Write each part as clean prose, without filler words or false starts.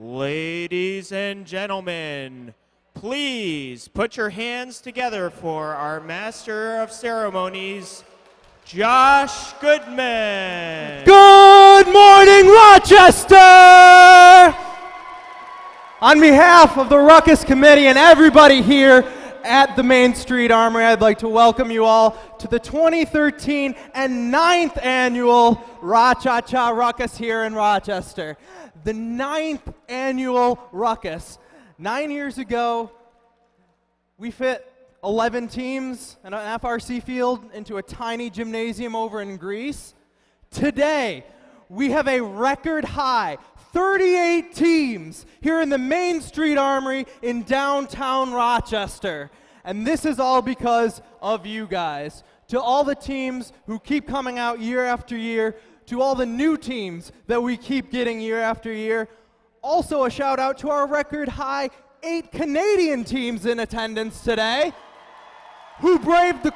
Ladies and gentlemen, please put your hands together for our Master of Ceremonies, Josh Goodman. Good morning, Rochester! On behalf of the Ruckus Committee and everybody here at the Main Street Armory, I'd like to welcome you all to the 2013 and 9th annual Ra-Cha-Cha Ruckus here in Rochester. The 9th annual Ruckus. 9 years ago, we fit 11 teams in an FRC field into a tiny gymnasium over in Greece. Today, we have a record high 38 teams here in the Main Street Armory in downtown Rochester. And this is all because of you guys. To all the teams who keep coming out year after year, to all the new teams that we keep getting year after year. Also a shout out to our record high 8 Canadian teams in attendance today who braved the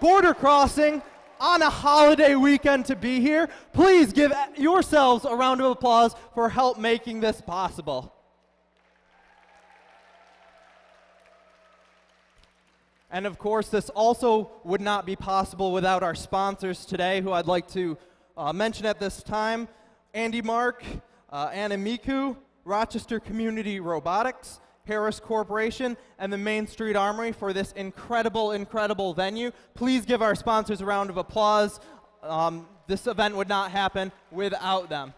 border crossing on a holiday weekend to be here. Please give yourselves a round of applause for help making this possible. And of course, this also would not be possible without our sponsors today, who I'd like to mention at this time: Andy Mark, Anna Miku, Rochester Community Robotics, Harris Corporation, and the Main Street Armory for this incredible venue. Please give our sponsors a round of applause. This event would not happen without them.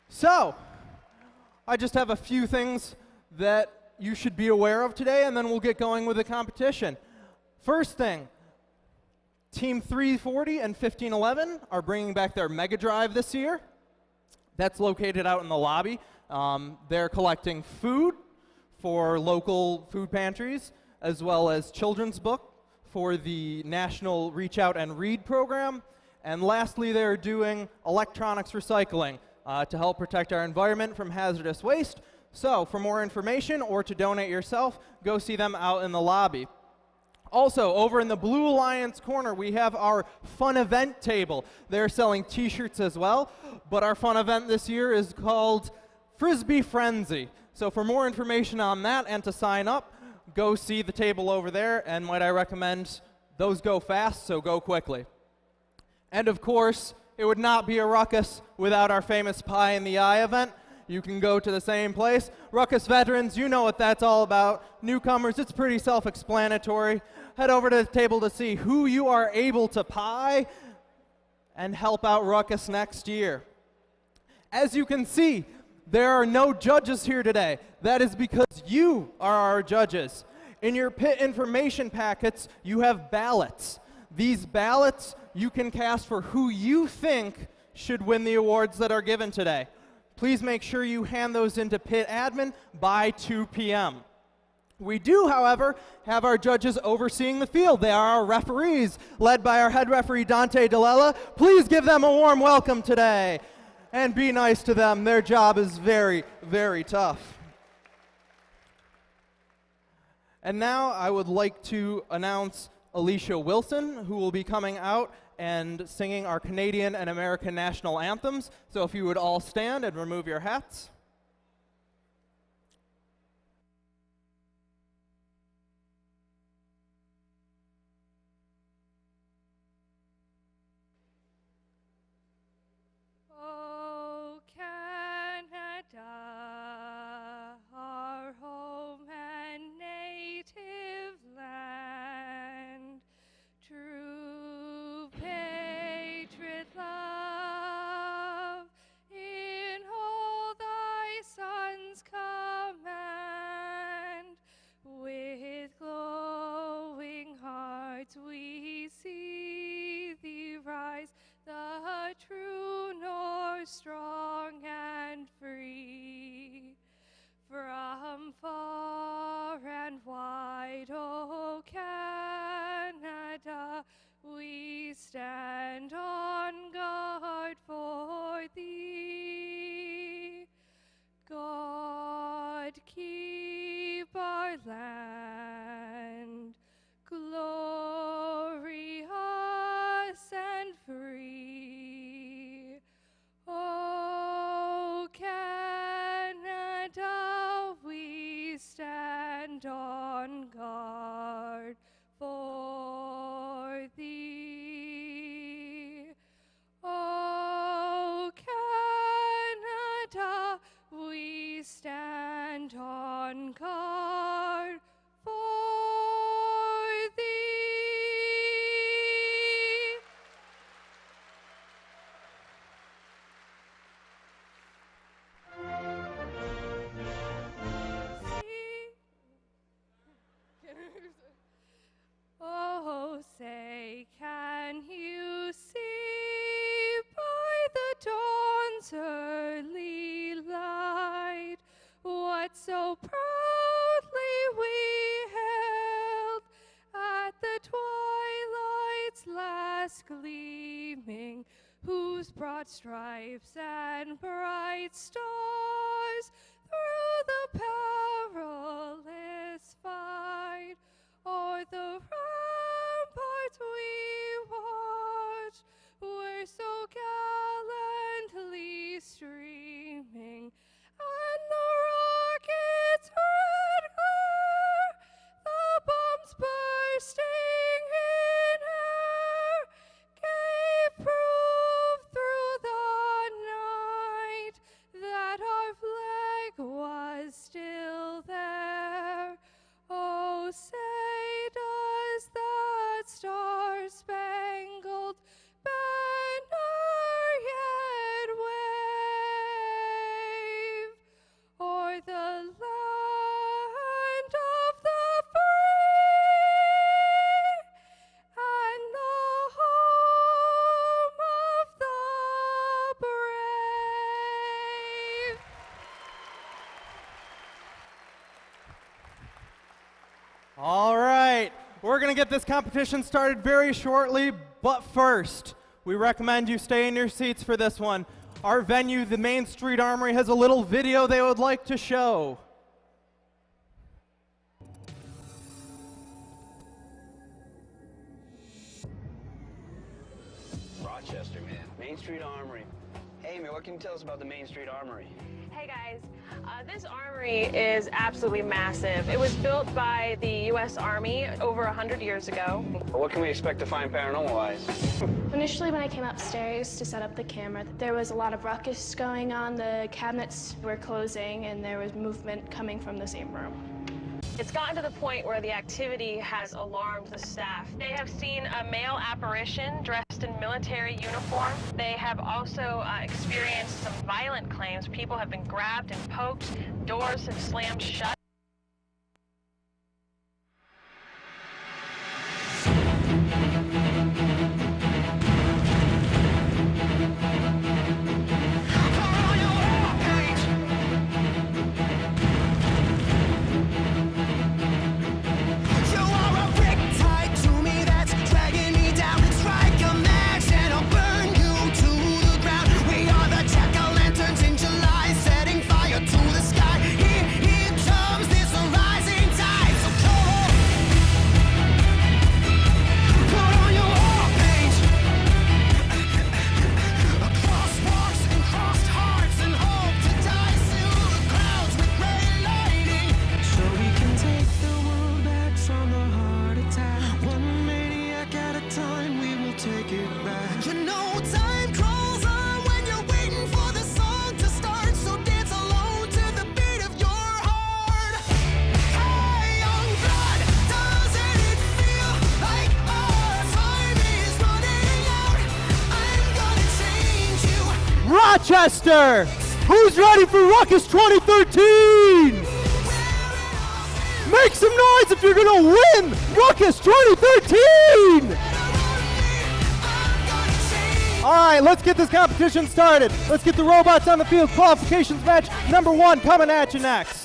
So, I just have a few things that you should be aware of today, and then we'll get going with the competition. First thing, Team 340 and 1511 are bringing back their Mega Drive this year. That's located out in the lobby. They're collecting food for local food pantries, as well as children's book for the National Reach Out and Read program. And lastly, they're doing electronics recycling to help protect our environment from hazardous waste. So for more information or to donate yourself, go see them out in the lobby. Also, over in the Blue Alliance corner, we have our fun event table. They're selling t-shirts as well, but our fun event this year is called Frisbee Frenzy. So for more information on that and to sign up, go see the table over there, and might I recommend those go fast, so go quickly. And of course, it would not be a Ruckus without our famous Pie in the Eye event. You can go to the same place. Ruckus veterans, you know what that's all about. Newcomers, it's pretty self-explanatory. Head over to the table to see who you are able to pie and help out Ruckus next year. As you can see, there are no judges here today. That is because you are our judges. In your pit information packets, you have ballots. These ballots you can cast for who you think should win the awards that are given today. Please make sure you hand those into pit admin by 2 p.m. We do, however, have our judges overseeing the field. They are our referees, led by our head referee, Dante DeLella. Please give them a warm welcome today, and be nice to them. Their job is very, very tough. And now I would like to announce Alicia Wilson, who will be coming out and singing our Canadian and American national anthems. So if you would all stand and remove your hats. Oh, Canada, our home and native land, true patriot love in all thy whose broad stripes and bright stars through the perilous fight o'er the ramparts we watch were so gallantly streaming, and the rockets' red glare, the bombs bursting in air, gave proof through the night that our flag was still there. Oh, say does that star-spangled banner yet wave o'er the land of the free and the home of the brave? All right, we're going to get this competition started very shortly, but first, we recommend you stay in your seats for this one. Our venue, the Main Street Armory, has a little video they would like to show. Rochester, man. Main Street Armory. Hey, man, what can you tell us about the Main Street Armory? Hey guys, this armory is absolutely massive. It was built by the U.S. Army over 100 years ago. What can we expect to find paranormal-wise? Initially, when I came upstairs to set up the camera, there was a lot of ruckus going on. The cabinets were closing and there was movement coming from the same room. It's gotten to the point where the activity has alarmed the staff. They have seen a male apparition dressed in military uniform. They have also experienced some violent claims. People have been grabbed and poked, doors have slammed shut. Rochester, who's ready for Ruckus 2013? Make some noise if you're gonna win Ruckus 2013! All right, let's get this competition started. Let's get the robots on the field. Qualifications match number 1 coming at you next.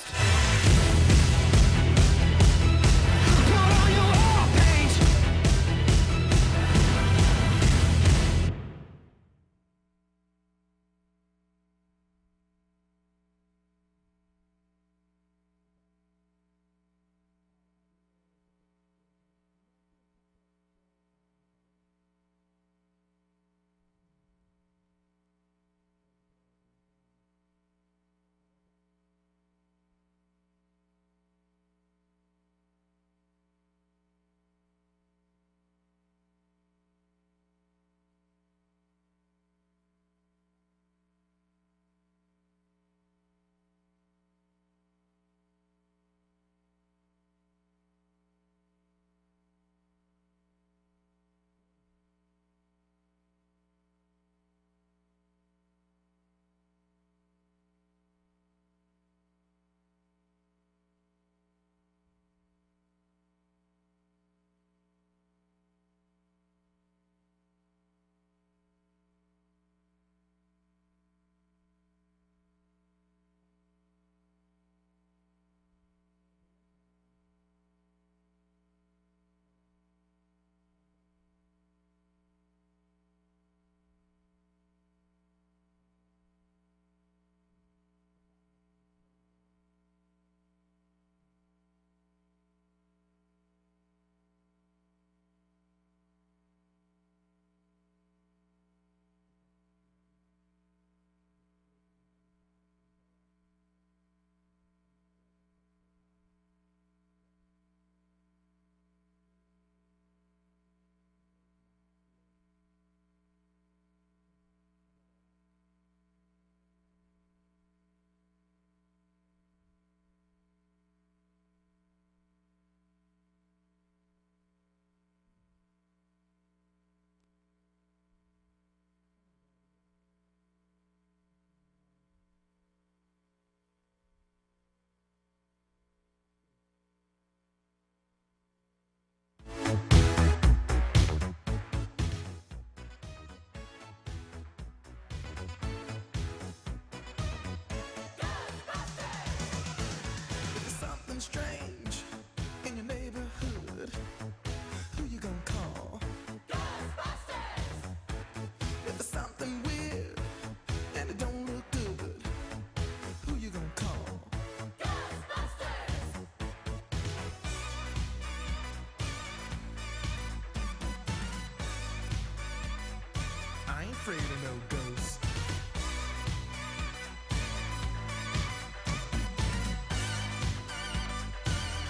afraid of no ghosts.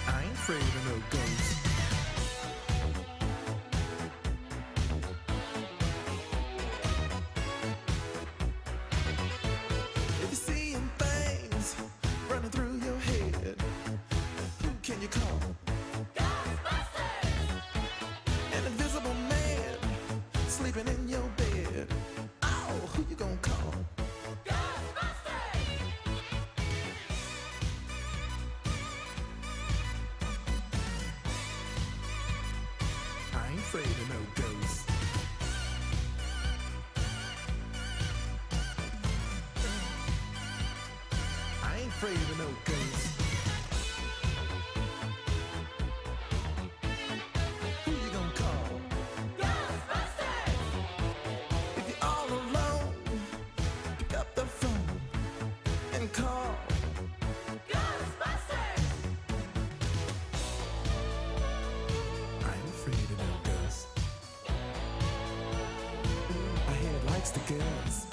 I ain't afraid of no ghosts. If you're seeing things running through your head, who can you call? Ghostbusters! An invisible man sleeping in your bed. Oh, who you gonna call? Ghostbusters! I ain't afraid of no ghosts. I ain't afraid of no ghosts. Who you gonna call? Ghostbusters! If you're all alone, pick up the phone and call Ghostbusters! I ain't afraid of no ghosts. My head likes the girls.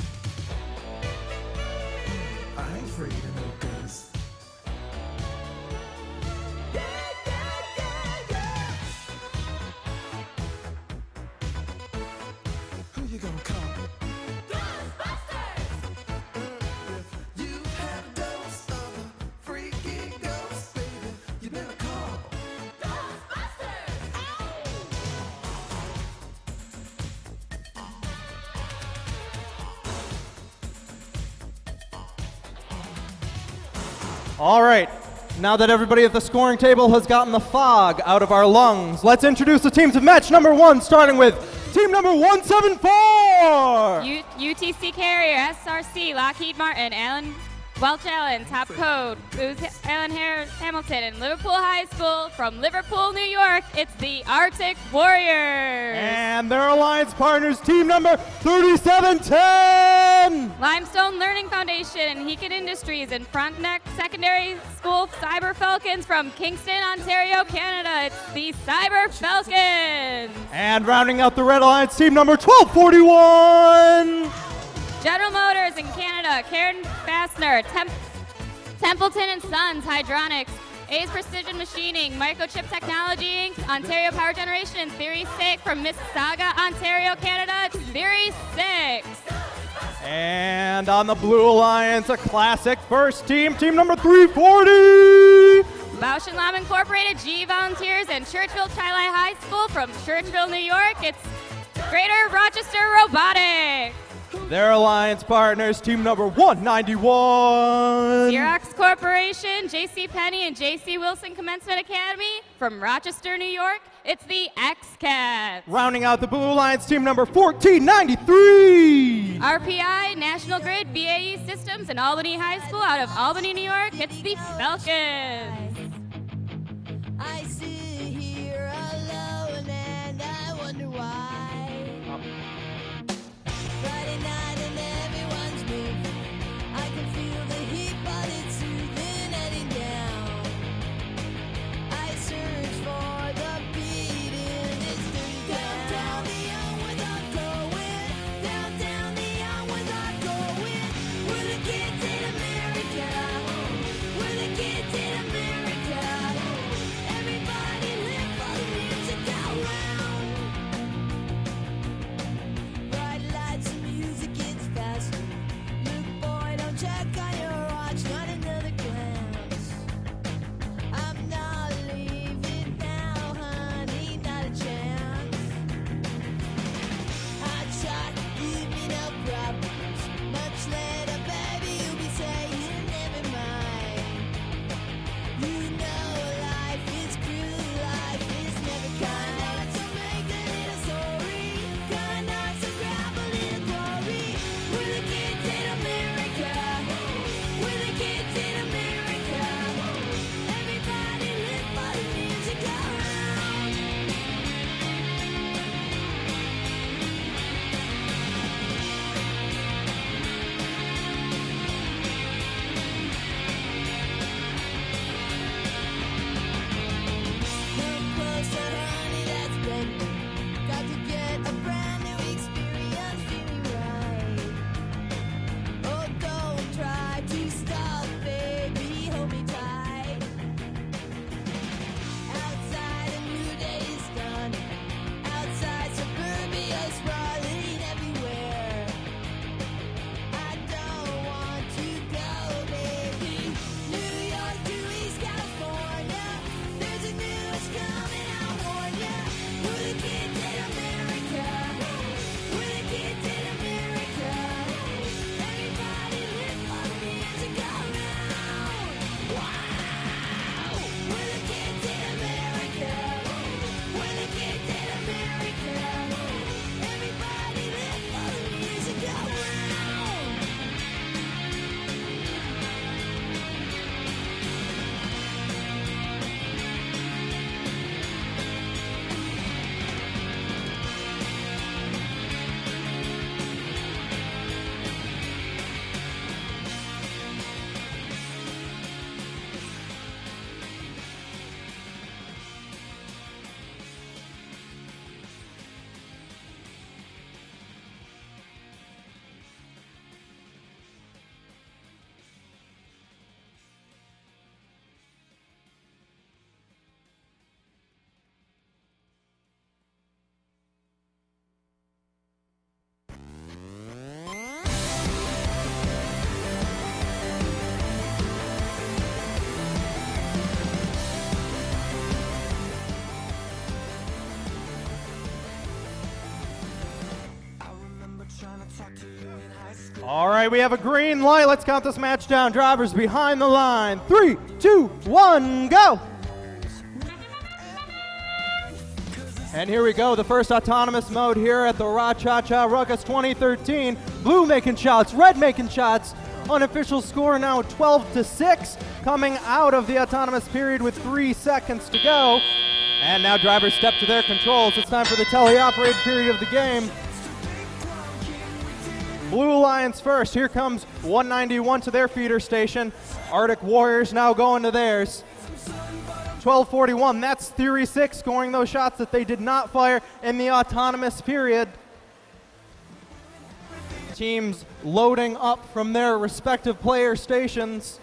I ain't afraid of no ghosts. Yeah, yeah, yeah, yeah. Who you gonna call? Ghostbusters! If you've had a dose of a freaky ghost, baby, you better call Ghostbusters! All right, now that everybody at the scoring table has gotten the fog out of our lungs, let's introduce the teams of match number 1, starting with team number 174. UTC Carrier, SRC, Lockheed Martin, Allen Welch Allen, top code, Booth Allen Hamilton, and Liverpool High School from Liverpool, New York. It's the Arctic Warriors. And their alliance partners, team number 3710. Limestone Learning Foundation and Heakin Industries and Frontenac Secondary School Cyber Falcons from Kingston, Ontario, Canada. It's the Cyber Falcons. And rounding out the red alliance, team number 1241. General Motors in Canada, Karen Fastener, Templeton and Sons Hydronics, A's Precision Machining, Microchip Technology Inc., Ontario Power Generation, and Theory 6 from Mississauga, Ontario, Canada. It's Theory 6. And on the blue alliance, a classic first team, team number 340. Bausch & Lomb Incorporated, G Volunteers, and Churchville Tri-Li High School from Churchville, New York. It's Greater Rochester Robotics. Their alliance partners, team number 191. Xerox Corporation, J.C. Penney, and J.C. Wilson Commencement Academy from Rochester, New York. It's the X-Cats. Rounding out the blue alliance, team number 1493. RPI, National Grid, BAE Systems, and Albany High School out of Albany, New York. It's the Falcons. I sit here alone and I wonder why. Friday night and everyone's moving. I can feel the heat, but it's soothing, heading down. I search for the beat in this dirty downtown. Neon without going. Downtown neon without going. We're the kids in America. We're the kids in America. All right, we have a green light. Let's count this match down. Drivers behind the line. 3, 2, 1, go. And here we go, the first autonomous mode here at the Ra-Cha-Cha Ruckus 2013. Blue making shots, red making shots. Unofficial score now 12-6, coming out of the autonomous period with 3 seconds to go. And now drivers step to their controls. It's time for the teleoperated period of the game. Blue Alliance first. Here comes 191 to their feeder station. Arctic Warriors now going to theirs. 12:41, that's Theory 6 scoring those shots that they did not fire in the autonomous period. Teams loading up from their respective player stations.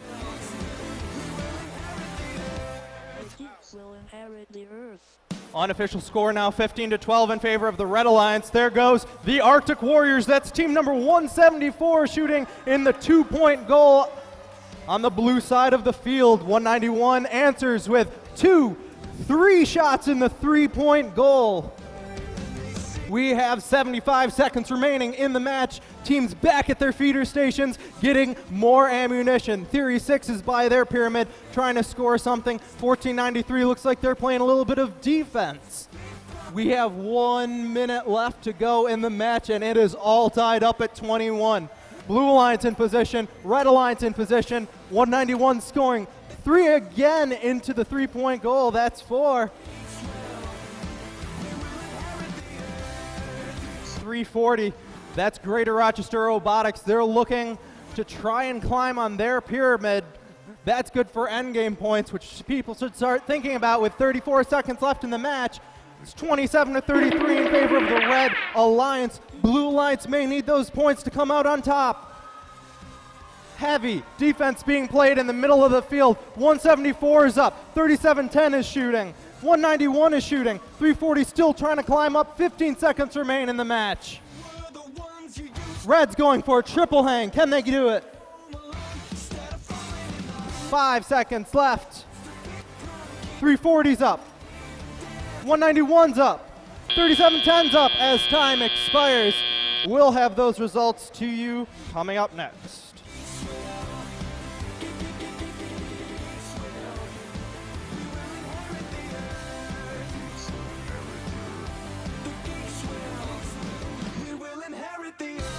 Will inherit the earth. Unofficial score now 15-12 in favor of the Red Alliance. There goes the Arctic Warriors. That's team number 174 shooting in the 2-point goal on the blue side of the field. 191 answers with 3 shots in the 3-point goal. We have 75 seconds remaining in the match. Teams back at their feeder stations getting more ammunition. Theory 6 is by their pyramid trying to score something. 1493 looks like they're playing a little bit of defense. We have 1 minute left to go in the match, and it is all tied up at 21. Blue Alliance in position, Red Alliance in position. 191 scoring 3 again into the 3-point goal. That's 4. 340. That's Greater Rochester Robotics. They're looking to try and climb on their pyramid. That's good for endgame points, which people should start thinking about with 34 seconds left in the match. It's 27-33 in favor of the Red Alliance. Blue Alliance may need those points to come out on top. Heavy defense being played in the middle of the field. 174 is up. 37-10 is shooting. 191 is shooting. 340 still trying to climb up. 15 seconds remain in the match. Red's going for a triple hang. Can they do it? 5 seconds left. 340's up. 191's up. 37-10's up as time expires. We'll have those results to you coming up next. We will inherit the earth.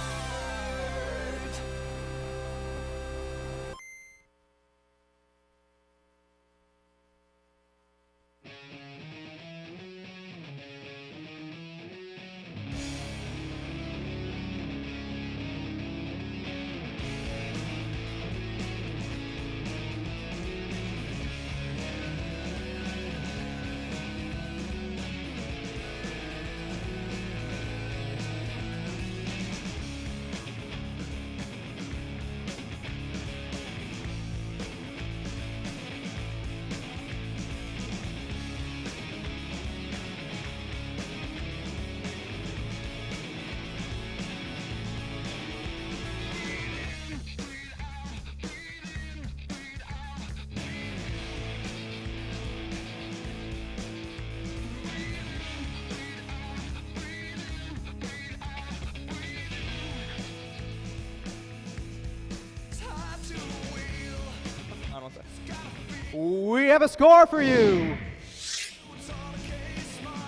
We have a score for you.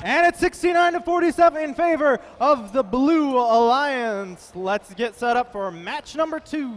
And it's 69-47 in favor of the Blue Alliance. Let's get set up for match number 2.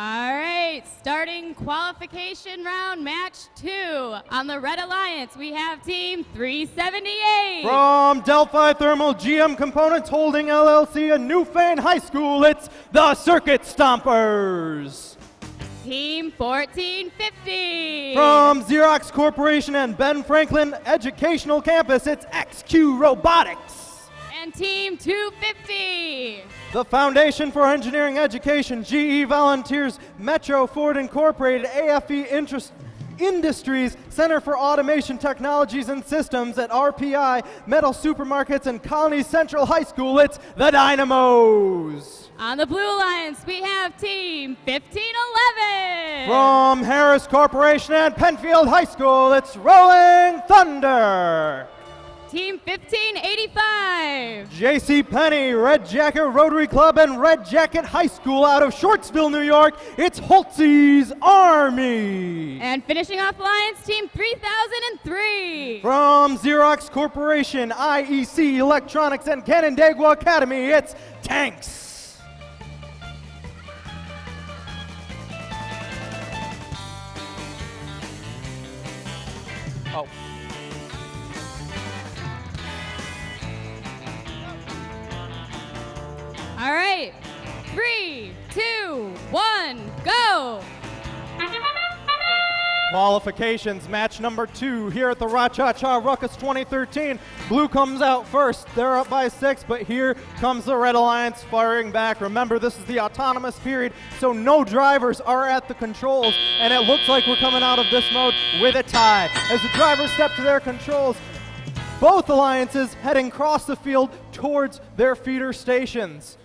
All right, starting qualification round match 2. On the Red Alliance, we have Team 378. From Delphi Thermal GM Components Holding LLC in Newfane High School, it's the Circuit Stompers. Team 1450. From Xerox Corporation and Ben Franklin Educational Campus, it's XQ Robotics. And Team 250. The Foundation for Engineering Education, GE Volunteers, Metro Ford Incorporated, AFE Industries, Center for Automation Technologies and Systems at RPI, Metal Supermarkets, and Colony Central High School, it's the Dynamos. On the Blue Alliance, we have Team 1511. From Harris Corporation and Penfield High School, it's Rolling Thunder. Team 1585. J.C. Penney, Red Jacket Rotary Club, and Red Jacket High School out of Shortsville, New York, it's Holtze's Army. And finishing off Alliance, Team 3003. From Xerox Corporation, IEC Electronics, and Canandaigua Academy, it's Tanks. Oh. All right, 3, 2, 1, go. Qualifications, match number 2 here at the Ra-Cha-Cha Ruckus 2013. Blue comes out first. They're up by 6, but here comes the Red Alliance firing back. Remember, this is the autonomous period, so no drivers are at the controls, and it looks like we're coming out of this mode with a tie. As the drivers step to their controls, both alliances heading across the field towards their feeder stations.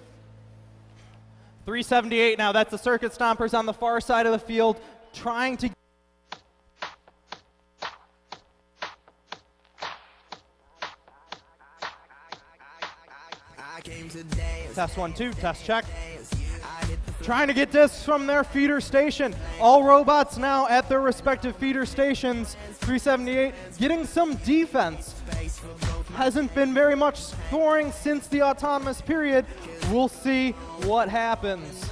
378 now, that's the Circuit Stompers on the far side of the field, trying to test 1, 2, test check. Trying to get discs from their feeder station. All robots now at their respective feeder stations. 378 getting some defense. Hasn't been very much scoring since the autonomous period. We'll see what happens.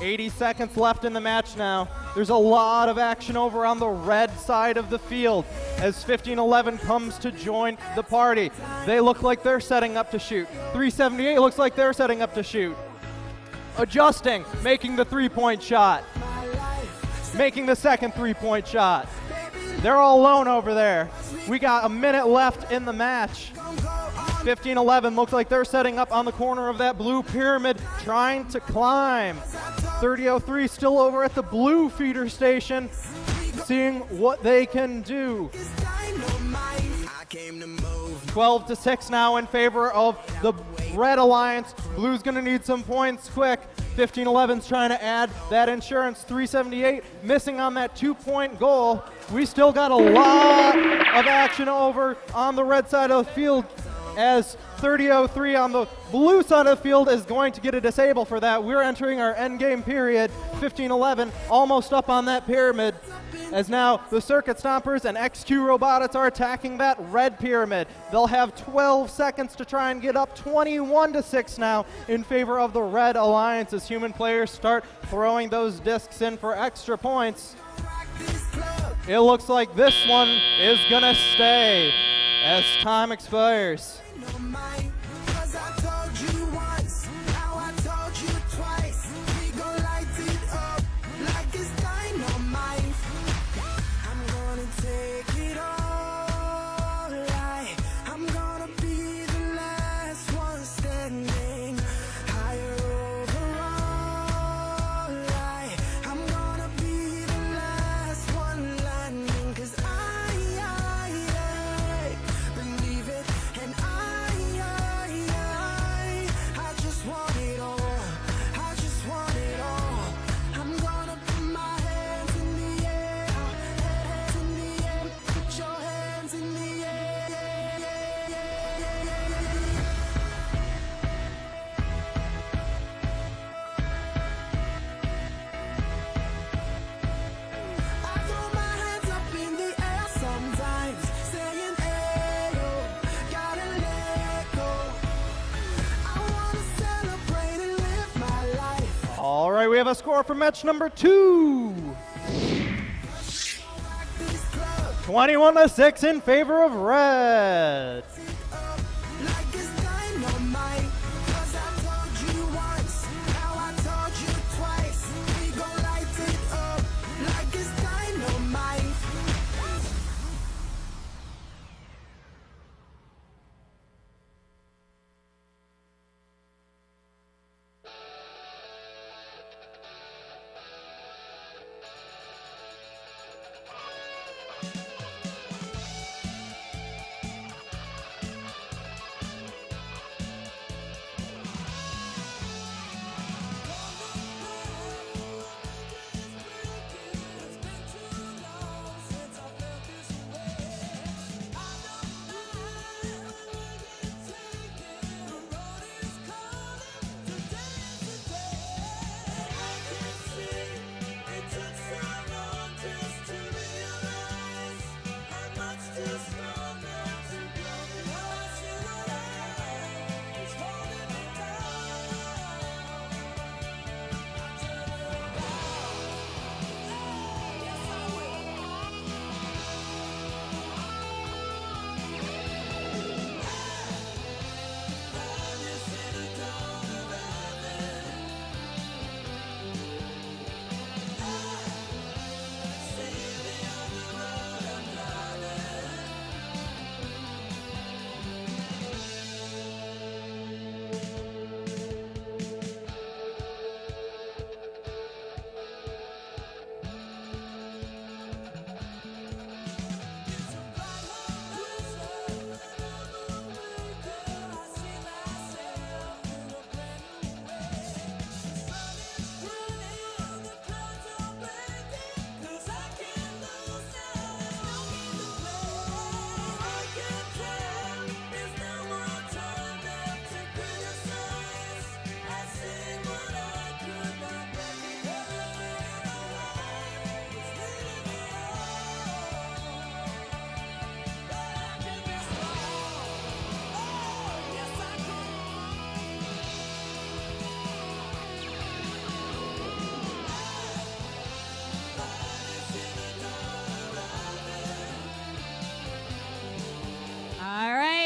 80 seconds left in the match now. There's a lot of action over on the red side of the field as 1511 comes to join the party. They look like they're setting up to shoot. 378 looks like they're setting up to shoot. Adjusting, making the three-point shot. Making the second three-point shot. They're all alone over there. We got a minute left in the match. 1511 looks like they're setting up on the corner of that blue pyramid, trying to climb. 3003 still over at the blue feeder station, seeing what they can do. 12-6 now in favor of the Red Alliance. Blue's gonna need some points quick. 1511's trying to add that insurance. 378 missing on that 2-point goal. We still got a lot of action over on the red side of the field, as 3003 on the blue side of the field is going to get a disable for that. We're entering our end game period. 1511 almost up on that pyramid, as now the Circuit Stompers and XQ Robotics are attacking that red pyramid. They'll have 12 seconds to try and get up. 21-6 now in favor of the Red Alliance as human players start throwing those discs in for extra points. It looks like this one is gonna stay as time expires. Believe it, and I right, we have a score for match number 2. 21-6 in favor of red. Like it's dynamite. 'Cause I told you once, now I told you twice. We gon' light it up like it's dynamite.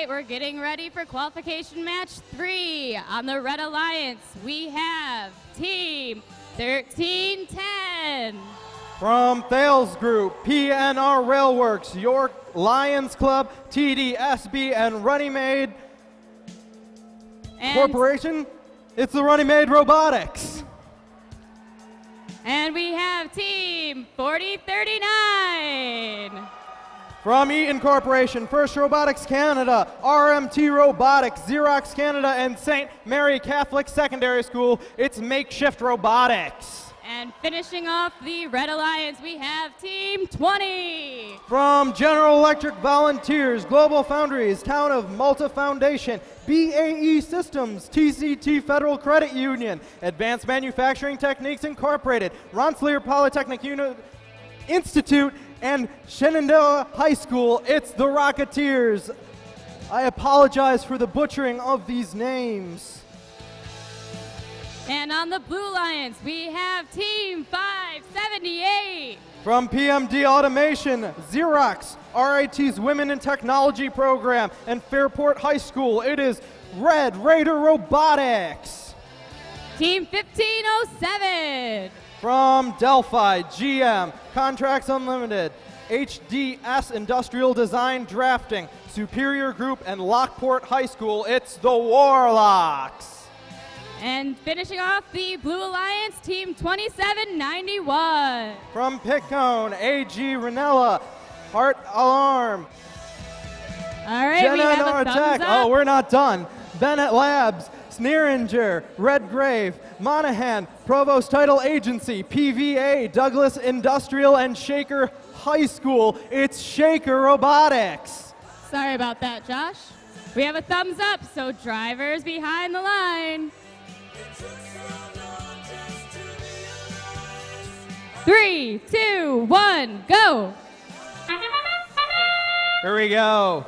We're getting ready for qualification match 3. On the Red Alliance, we have Team 1310. From Thales Group, PNR Railworks, York Lions Club, TDSB, and Runnymede Corporation, it's the Runnymede Robotics. And we have Team 4039. From Eaton Corporation, First Robotics Canada, RMT Robotics, Xerox Canada, and St. Mary Catholic Secondary School, it's Makeshift Robotics. And finishing off the Red Alliance, we have Team 20. From General Electric Volunteers, Global Foundries, Town of Malta Foundation, BAE Systems, TCT Federal Credit Union, Advanced Manufacturing Techniques Incorporated, Rensselaer Polytechnic Institute, and Shenandoah High School, it's the Rocketeers. I apologize for the butchering of these names. And on the Blue Alliance, we have Team 578. From PMD Automation, Xerox, RIT's Women in Technology Program, and Fairport High School, it is Red Raider Robotics. Team 1507. From Delphi, GM, Contracts Unlimited, HDS Industrial Design Drafting, Superior Group, and Lockport High School, it's the Warlocks. And finishing off the Blue Alliance, Team 2791. From Piccone, AG Ranella, Heart Alarm. All right, we have a thumbs up. Oh, we're not done. Bennett Labs, Sneeringer, Redgrave, Monahan, Provost Title Agency, PVA, Douglas Industrial, and Shaker High School. It's Shaker Robotics. Sorry about that, Josh. We have a thumbs up, so drivers behind the line. 3, 2, 1, go. Here we go.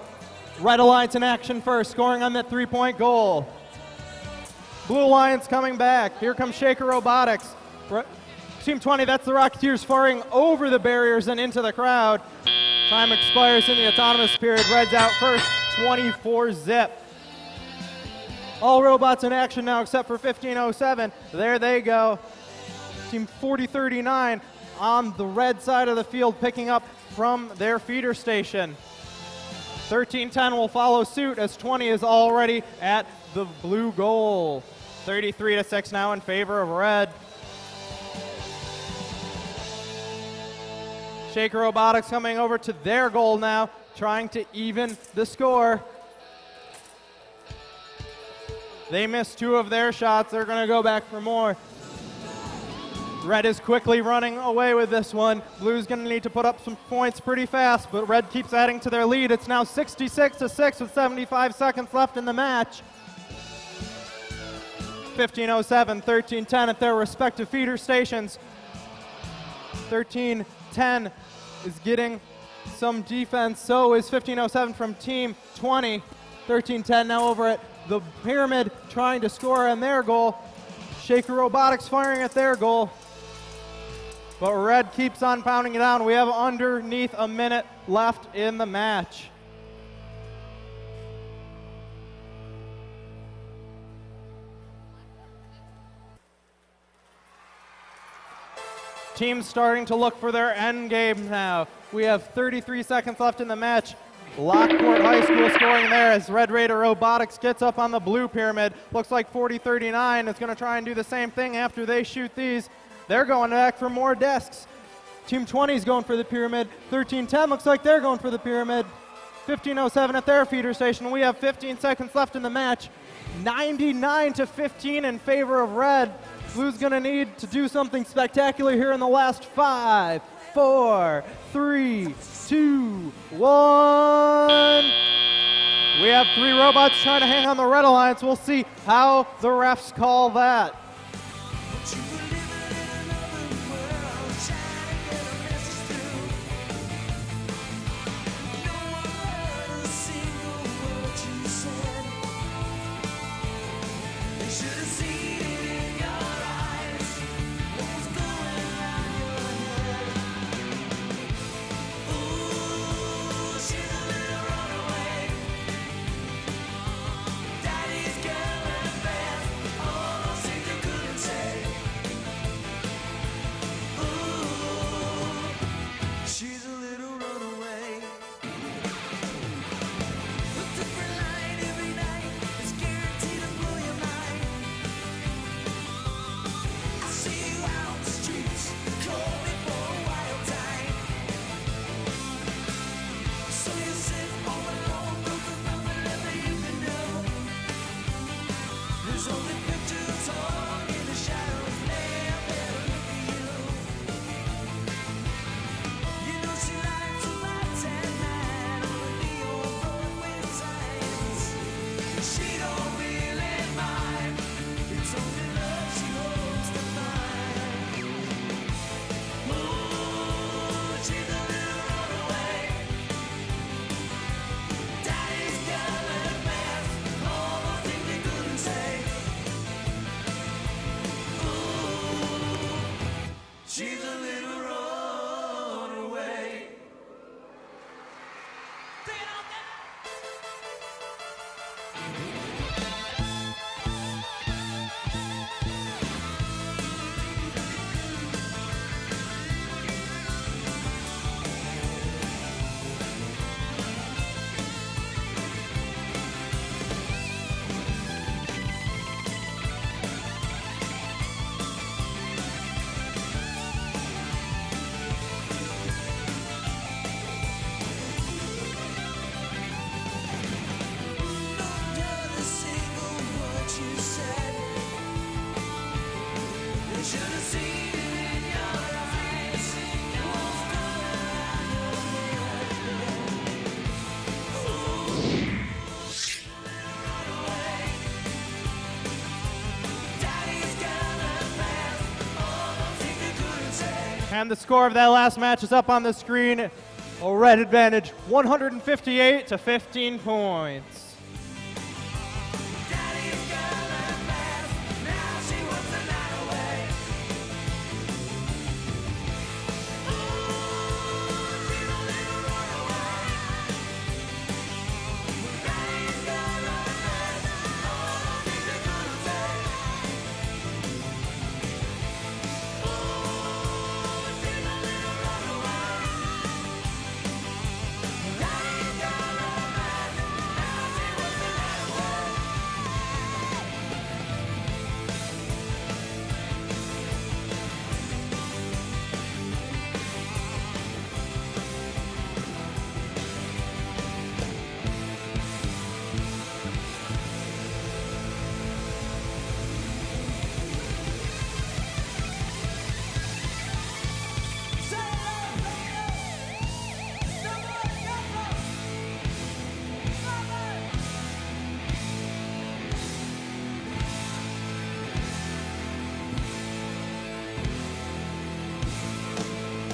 Red Alliance in action first, scoring on that three-point goal. Blue Alliance coming back. Here comes Shaker Robotics. Team 20, that's the Rocketeers firing over the barriers and into the crowd. Time expires in the autonomous period. Red's out first, 24-zip. All robots in action now except for 1507. There they go. Team 4039 on the red side of the field picking up from their feeder station. 1310 will follow suit as 20 is already at the blue goal. 33-6 now in favor of red. Shaker Robotics coming over to their goal now, trying to even the score. They missed 2 of their shots. They're going to go back for more. Red is quickly running away with this one. Blue's going to need to put up some points pretty fast, but Red keeps adding to their lead. It's now 66-6 with 75 seconds left in the match. 1507, 1310 at their respective feeder stations. 1310 is getting some defense. So is 1507 from Team 20. 1310 now over at the pyramid trying to score on their goal. Shaker Robotics firing at their goal. But Red keeps on pounding it down. We have underneath a minute left in the match. Teams starting to look for their end game now. We have 33 seconds left in the match. Lockport High School scoring there as Red Raider Robotics gets up on the blue pyramid. Looks like 4039 is going to try and do the same thing after they shoot these. They're going back for more desks. Team 20 is going for the pyramid. 1310 looks like they're going for the pyramid. 1507 at their feeder station. We have 15 seconds left in the match. 99-15 in favor of Red. Blue's going to need to do something spectacular here in the last 5, 4, 3, 2, 1. We have 3 robots trying to hang on the Red Alliance. We'll see how the refs call that. And the score of that last match is up on the screen. A Red advantage, 158 to 15 points.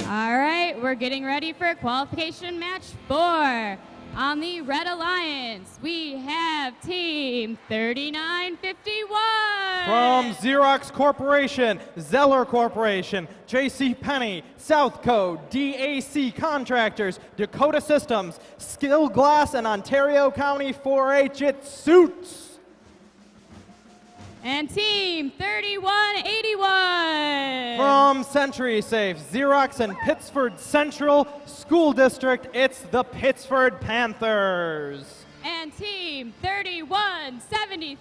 All right, we're getting ready for qualification match 4. On the Red Alliance, we have Team 3951. From Xerox Corporation, Zeller Corporation, J.C. Penney, Southco, DAC Contractors, Dakota Systems, Skill Glass, and Ontario County 4-H, it suits. And Team 3181. From Century Safe, Xerox, and Pittsford Central School District, it's the Pittsford Panthers. And Team 3173.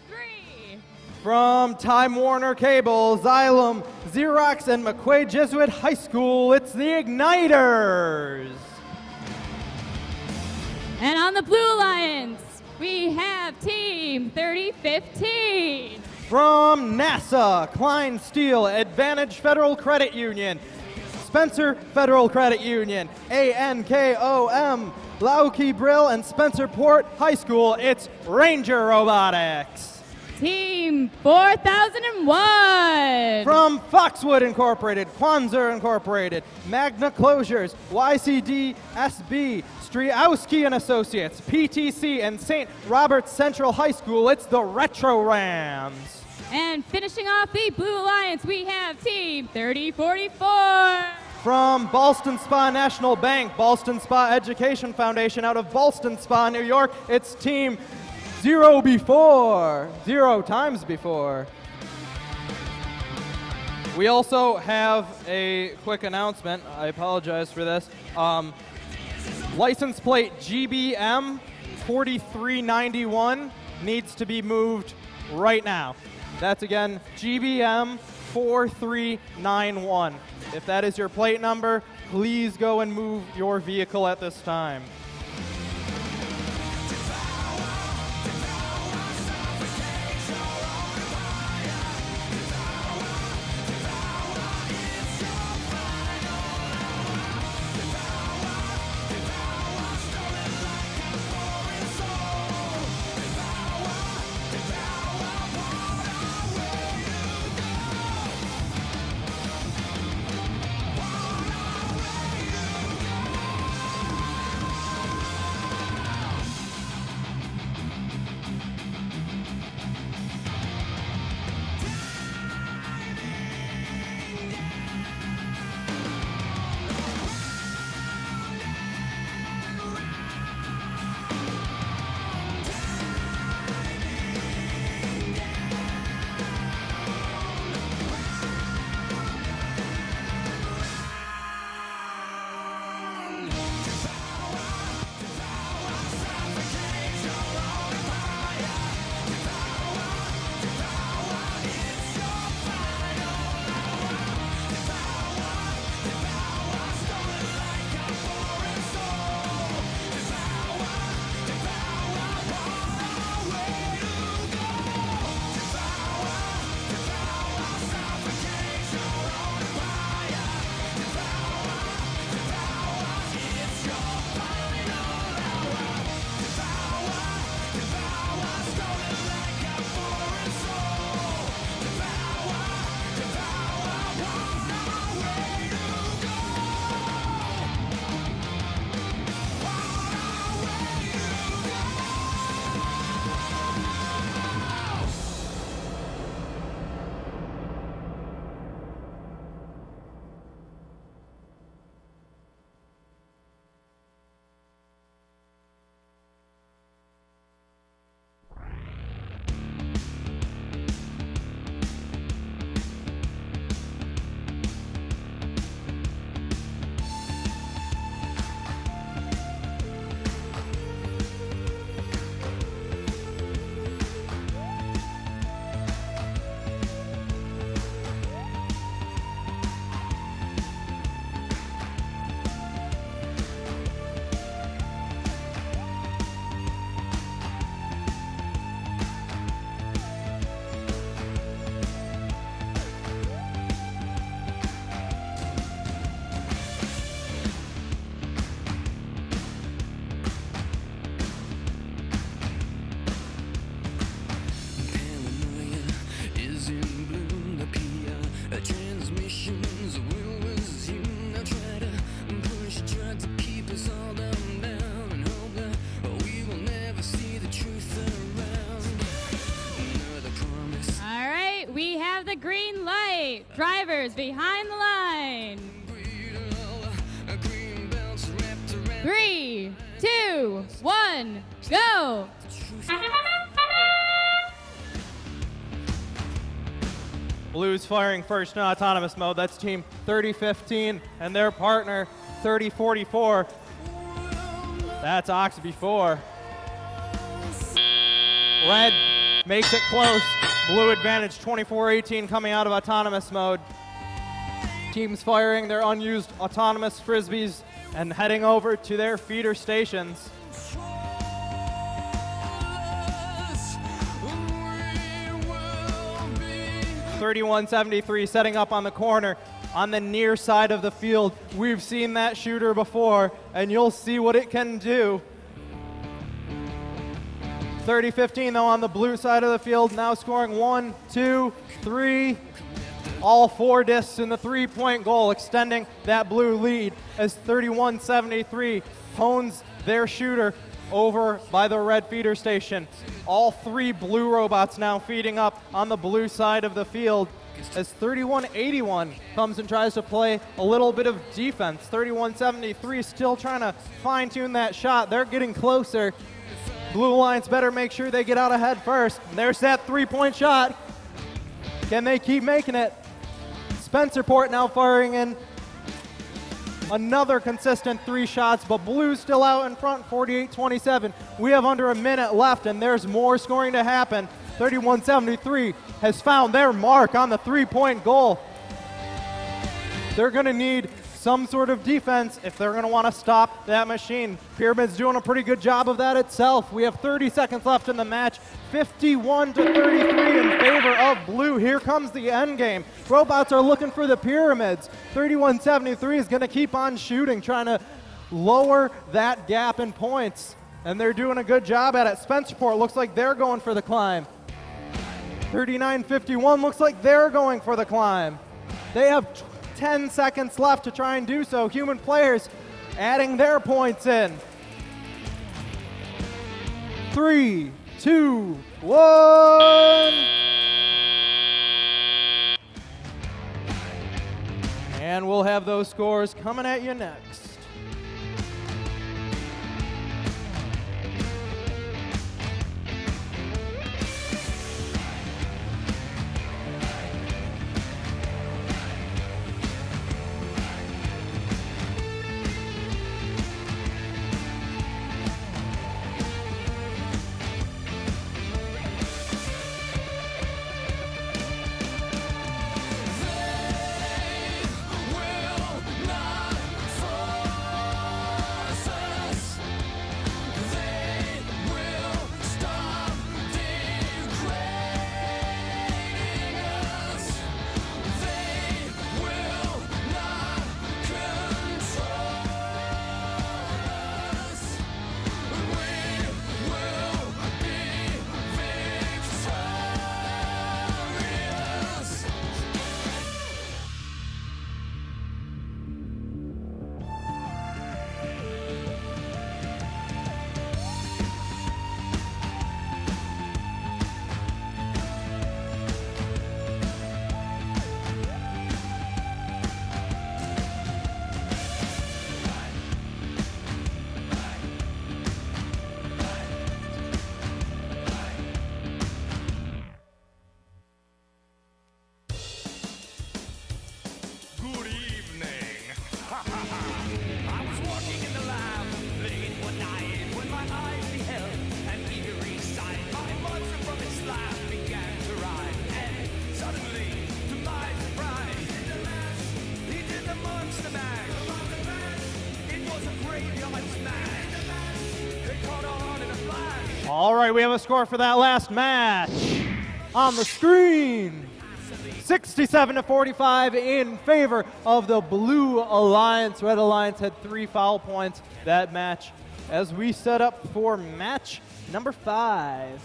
From Time Warner Cable, Xylem, Xerox, and McQuaid Jesuit High School, it's the Igniters. And on the Blue Alliance, we have Team 3015. From NASA, Klein Steel, Advantage Federal Credit Union, Spencer Federal Credit Union, ANKOM, Lauke Brill, and Spencer Port High School, it's Ranger Robotics. Team 4001. From Foxwood Incorporated, Quanzer Incorporated, Magna Closures, YCD SB, Striowski and Associates, PTC, and St. Robert's Central High School, it's the Retro Rams. And finishing off the Blue Alliance, we have Team 3044. From Ballston Spa National Bank, Ballston Spa Education Foundation out of Ballston Spa, New York, it's Team 0 times before. We also have a quick announcement. I apologize for this. License plate GBM 4391 needs to be moved right now. That's again GBM 4391. If that is your plate number, please go and move your vehicle at this time. green light. Drivers behind the line. 3, 2, 1, go. Blues firing first in autonomous mode. That's team 3015 and their partner 3044. That's Oxby 4. Red makes it close. Blue advantage 24-18 coming out of autonomous mode. Teams firing their unused autonomous frisbees and heading over to their feeder stations. 3173 setting up on the corner on the near side of the field. We've seen that shooter before, and you'll see what it can do. 3015 though on the blue side of the field, now scoring 1, 2, 3. All 4 discs in the 3-point goal, extending that blue lead as 3173 hones their shooter over by the red feeder station. All 3 blue robots now feeding up on the blue side of the field as 3181 comes and tries to play a little bit of defense. 3173 still trying to fine-tune that shot. They're getting closer. Blue Alliance better make sure they get out ahead first. And there's that 3-point shot. Can they keep making it? Spencerport now firing in another consistent 3 shots, but Blue's still out in front, 48-27. We have under a minute left, and there's more scoring to happen. 3173 has found their mark on the 3-point goal. They're going to need some sort of defense if they're going to want to stop that machine. Pyramid's doing a pretty good job of that itself. We have 30 seconds left in the match. 51-33 in favor of Blue. Here comes the end game. Robots are looking for the Pyramids. 3173 is going to keep on shooting, trying to lower that gap in points. And they're doing a good job at it. Spencerport looks like they're going for the climb. 3951 looks like they're going for the climb. They have 10 seconds left to try and do so. Human players adding their points in. 3, 2, 1. And we'll have those scores coming at you next. All right, we have a score for that last match on the screen. 67-45 in favor of the Blue Alliance. Red Alliance had 3 foul points that match as we set up for match number 5.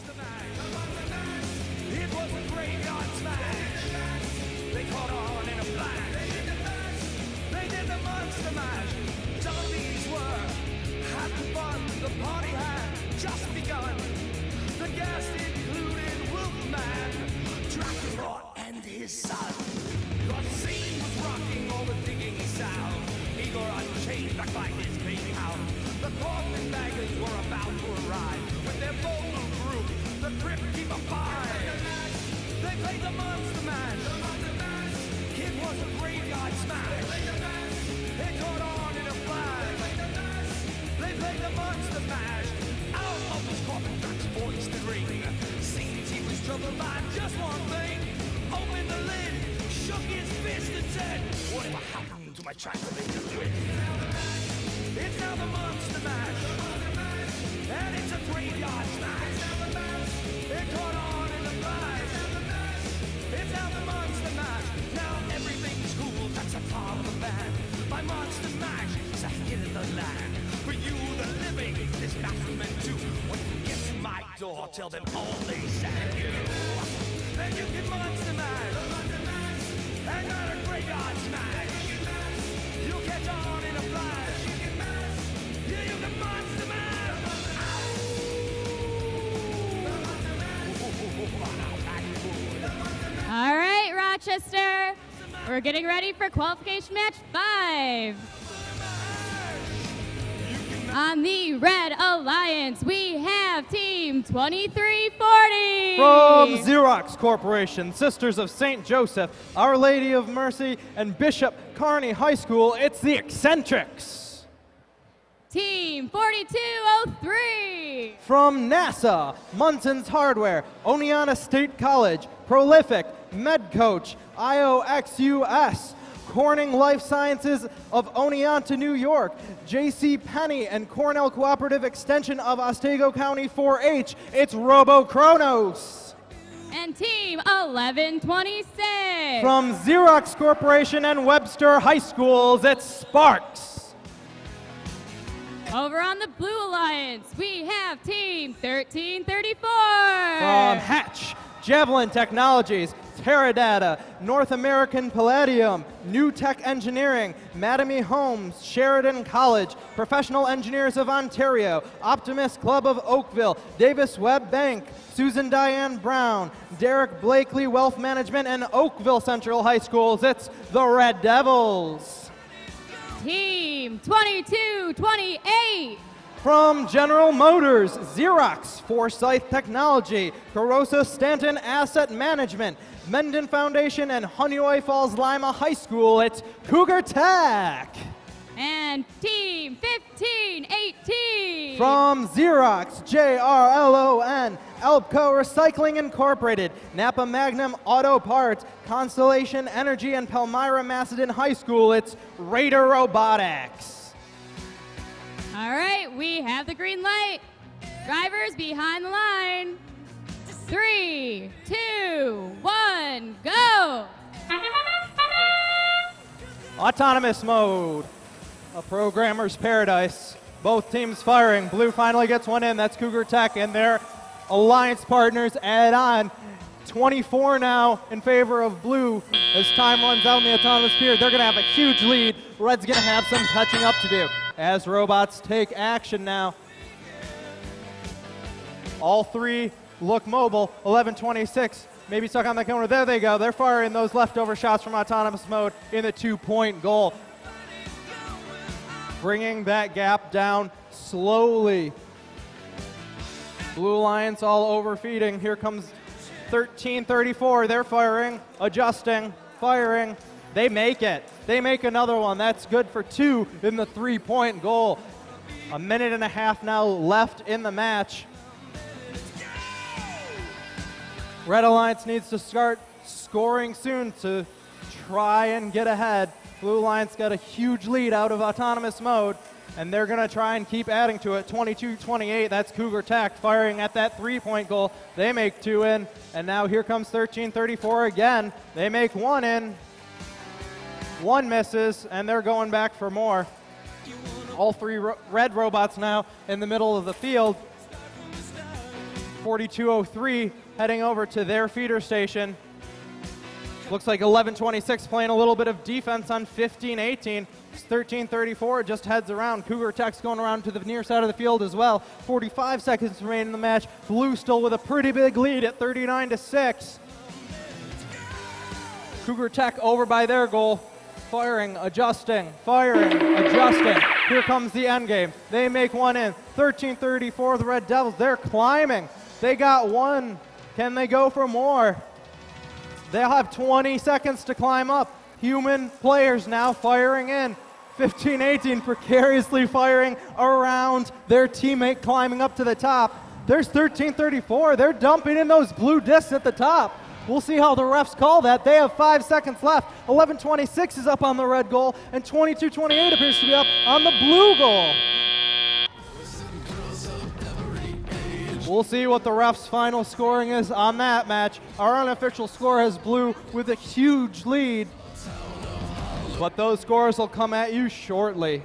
And his son. chained back by his baby house. The coffin baggers were about to arrive. With their bold little group, the Crypt Keeper 5. They played the Monster Mash. It was a graveyard smash. It caught on in a flash. They played the Monster Mash. Out of his coffin, Jack's voice to ring. Seems he was troubled by just one thing. Opened the lid, shook his fist and said, "Whatever happened to my transformation twist?" It's now the Monster Mash, and it's a graveyard smash. It caught on in the flash. It's now the Monster Mash. Now everything's cool, that's a part of the band. My Monster Mash is a hit in the land. For you, the living, this mash was meant to. When you get to my door, tell them all they sang you. Then you can Monster Mash, and not a graveyard smash. You'll catch on in a flash. Yeah, you can Monster Mash. All right, Rochester. We're getting ready for qualification match 5. On the Red Alliance, we have Team 2340. From Xerox Corporation, Sisters of St. Joseph, Our Lady of Mercy, and Bishop Kearney High School, it's the Eccentrics. Team 4203. From NASA, Munson's Hardware, Oneonta State College, Prolific, MedCoach, IOXUS, Corning Life Sciences of Oneonta, New York, J.C. Penney and Cornell Cooperative Extension of Otsego County 4-H, it's Robo Chronos. And Team 1126. From Xerox Corporation and Webster High Schools, it's Sparks. Over on the Blue Alliance, we have Team 1334. From Hatch, Javelin Technologies, Teradata, North American Palladium, New Tech Engineering, Mattamy Homes, Sheridan College, Professional Engineers of Ontario, Optimist Club of Oakville, Davis Webb Bank, Susan Diane Brown, Derek Blakely Wealth Management, and Oakville Central High Schools, it's the Red Devils. Team 2228. From General Motors, Xerox, Forsyth Technology, Carosa Stanton Asset Management, Menden Foundation, and Honeoye Falls Lima High School, it's Cougar Tech. And Team 1518. From Xerox, JRLON, Elpco Recycling Incorporated, Napa Magnum Auto Parts, Constellation Energy, and Palmyra Macedon High School, it's Raider Robotics. All right, we have the green light. Drivers behind the line. 3, 2, 1, go! Autonomous mode, a programmer's paradise. Both teams firing. Blue finally gets one in. That's Cougar Tech, and their alliance partners add on. 24 now in favor of Blue as time runs out in the autonomous period. They're going to have a huge lead. Red's going to have some catching up to do as robots take action now. All three look mobile. 11-26, maybe stuck on the corner. There they go. They're firing those leftover shots from autonomous mode in the 2-point goal. Bringing that gap down slowly. Blue Alliance all overfeeding. Here comes 13-34. They're firing, adjusting, firing. They make it. They make another one. That's good for 2 in the 3-point goal. A minute and a half now left in the match. Red Alliance needs to start scoring soon to try and get ahead. Blue Alliance got a huge lead out of autonomous mode, and they're going to try and keep adding to it. 22-28, that's Cougar Tech firing at that 3-point goal. They make 2 in, and now here comes 13-34 again. They make 1 in. 1 misses, and they're going back for more. All 3 red robots now in the middle of the field. 42-03 heading over to their feeder station. Looks like 11-26 playing a little bit of defense on 15-18. 13-34 just heads around. Cougar Tech's going around to the near side of the field as well. 45 seconds remain in the match. Blue still with a pretty big lead at 39-6. Cougar Tech over by their goal. firing, adjusting, firing, adjusting. Here comes the end game. They make one in. 13-34, the Red Devils, they're climbing. They got one. Can they go for more? They'll have 20 seconds to climb up. Human players now firing in. 15-18, precariously firing around their teammate climbing up to the top. There's 13-34. They're dumping in those blue discs at the top. We'll see how the refs call that. They have 5 seconds left. 11-26 is up on the red goal, and 22-28 appears to be up on the blue goal. We'll see what the refs' final scoring is on that match. Our unofficial score has blue with a huge lead, but those scores will come at you shortly.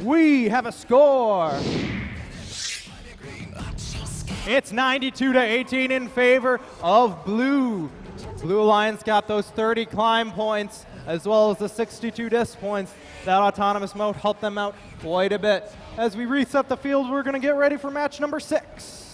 We have a score. It's 92-18 in favor of blue. Blue Alliance got those 30 climb points as well as the 62 disc points. That autonomous mode helped them out quite a bit. As we reset the field, we're going to get ready for match number 6.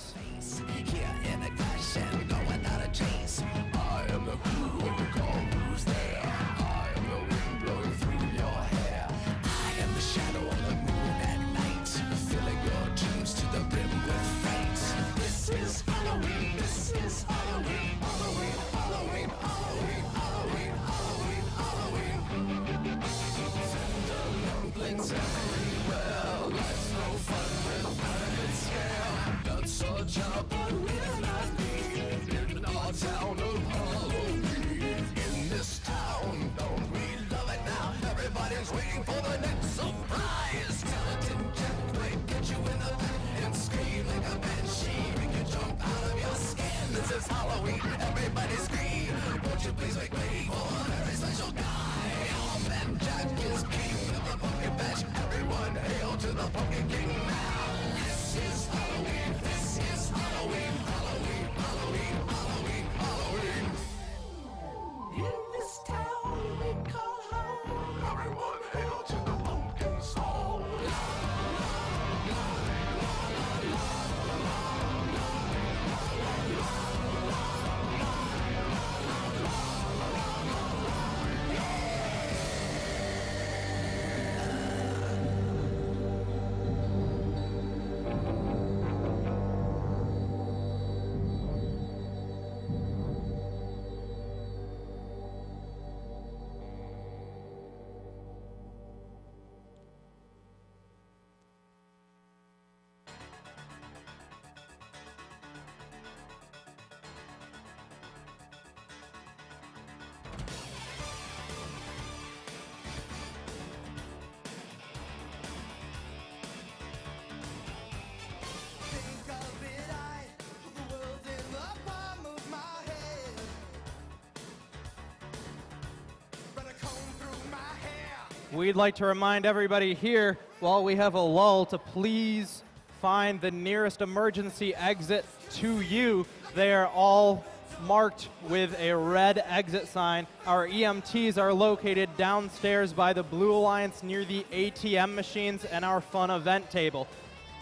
We'd like to remind everybody here, while we have a lull, to please find the nearest emergency exit to you. They are all marked with a red exit sign. Our EMTs are located downstairs by the Blue Alliance near the ATM machines and our fun event table.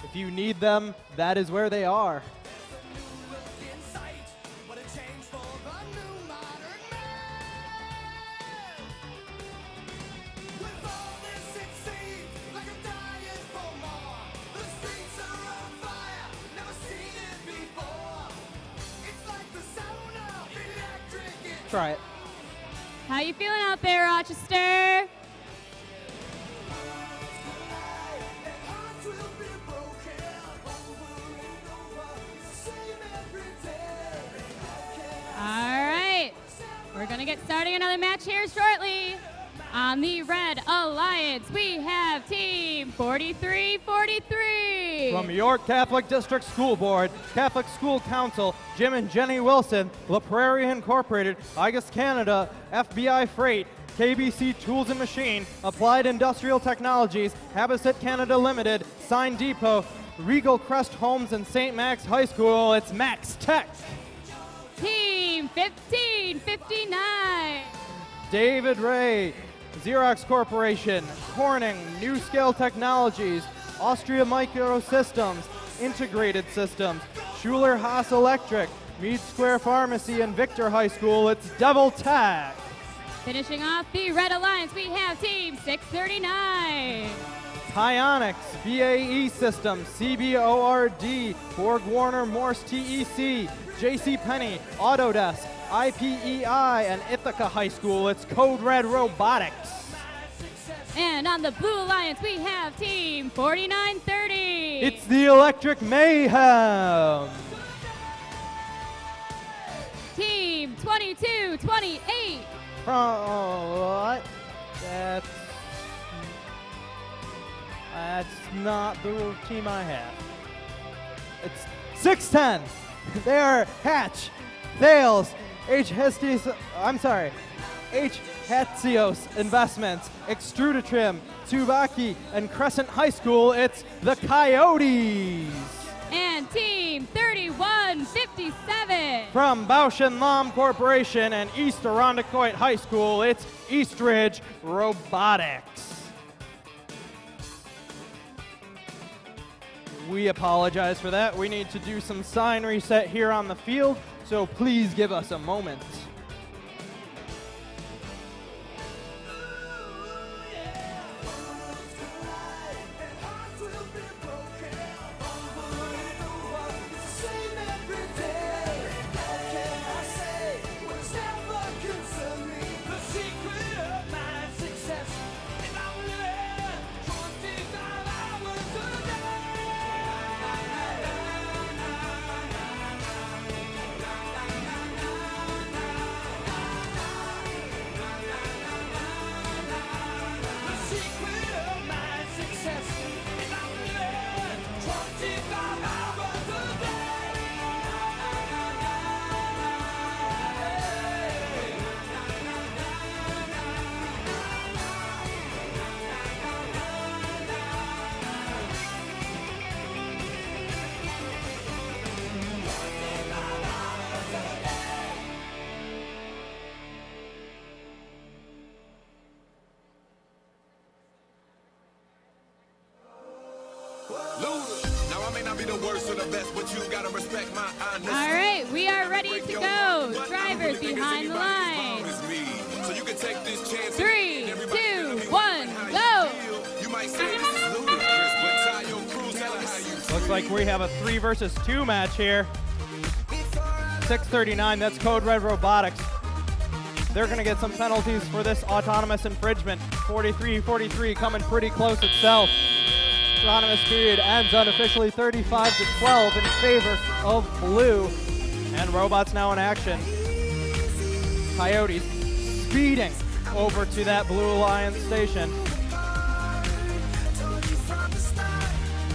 If you need them, that is where they are. Try it. How you feeling out there, Rochester? All Gonna get starting another match here shortly. On the Red Alliance, we have Team 4343. From York Catholic District School Board, Catholic School Council, Jim and Jenny Wilson, La Prairie Incorporated, Igus Canada, FBI Freight, KBC Tools and Machine, Applied Industrial Technologies, Habitat Canada Limited, Sign Depot, Regal Crest Homes and St. Max High School. It's Max Tech. Team 1559. David Ray, Xerox Corporation, Corning, New Scale Technologies, Austria Microsystems, Integrated Systems, Schuler Haas Electric, Mead Square Pharmacy, and Victor High School. It's Devil Tech. Finishing off the Red Alliance, we have Team 639. Hyonix, BAE Systems, CBORD, Borg Warner Morse TEC, JCPenney, Autodesk, IPEI, and Ithaca High School. It's Code Red Robotics. And on the Blue Alliance, we have Team 4930. It's the Electric Mayhem. Team 2228. What? That's not the team I have. It's 610. They are Hatch, Thales, H. Hatzios Investments, Extruditrim, Tsubaki, and Crescent High School. It's the Coyotes. And Team 3157. From Bausch & Lomb Corporation and East Irondequoit High School, it's Eastridge Robotics. We apologize for that. We need to do some sign reset here on the field, so please give us a moment. Now I may not be the worst or the best, but you gotta respect my honesty. All right, we are ready to go. Drivers behind the line. So you can take this chance. 3, 2, 1, go. You might say this is ludicrous, but tie your crews, tell her how you Looks like we have a 3 versus 2 match here. 639, that's Code Red Robotics. They're going to get some penalties for this autonomous infringement. 43-43 coming pretty close itself. Autonomous period ends unofficially 35-12 in favor of blue. And robots now in action. Coyotes speeding over to that Blue Alliance station.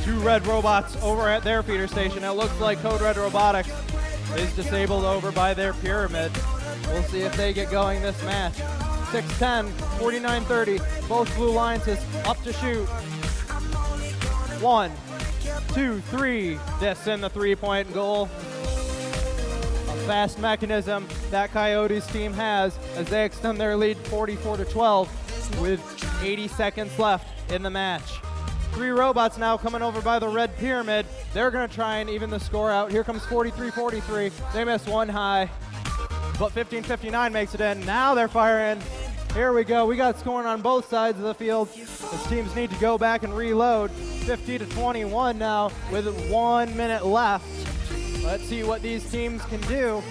2 red robots over at their feeder station. It looks like Code Red Robotics is disabled over by their pyramid. We'll see if they get going this match. 6-10, 49-30, both Blue Alliances up to shoot. 1, 2, 3. This in the 3-point goal. A fast mechanism that Coyotes team has as they extend their lead 44-12 with 80 seconds left in the match. 3 robots now coming over by the red pyramid. They're going to try and even the score out. Here comes 43-43. They miss one high, but 15-59 makes it in. Now they're firing. Here we go. We got scoring on both sides of the field. These teams need to go back and reload. 50-21 now with 1 minute left. Let's see what these teams can do.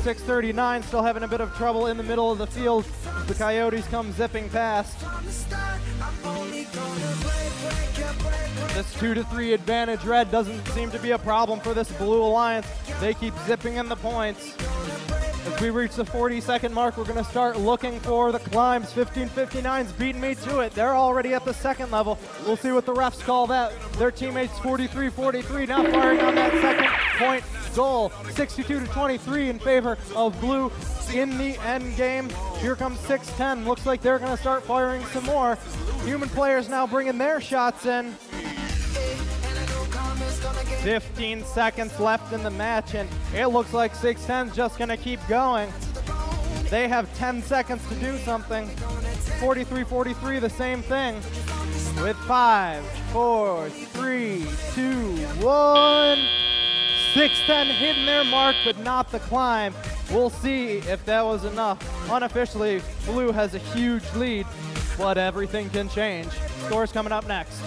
639 still having a bit of trouble in the middle of the field. The Coyotes come zipping past. This 2-3 advantage red doesn't seem to be a problem for this Blue Alliance. They keep zipping in the points. As we reach the 40-second mark, we're going to start looking for the climbs. 1559's beating me to it. They're already at the second level. We'll see what the refs call that. Their teammates 43-43 now firing on that second point goal. 62-23 in favor of blue in the end game. Here comes 610. Looks like they're going to start firing some more. Human players now bringing their shots in. 15 seconds left in the match, and it looks like 610's just going to keep going. They have 10 seconds to do something. 43-43, the same thing. With 5, 4, 3, 2, 1. 610 hitting their mark, but not the climb. We'll see if that was enough. Unofficially, blue has a huge lead, but everything can change. Scores coming up next.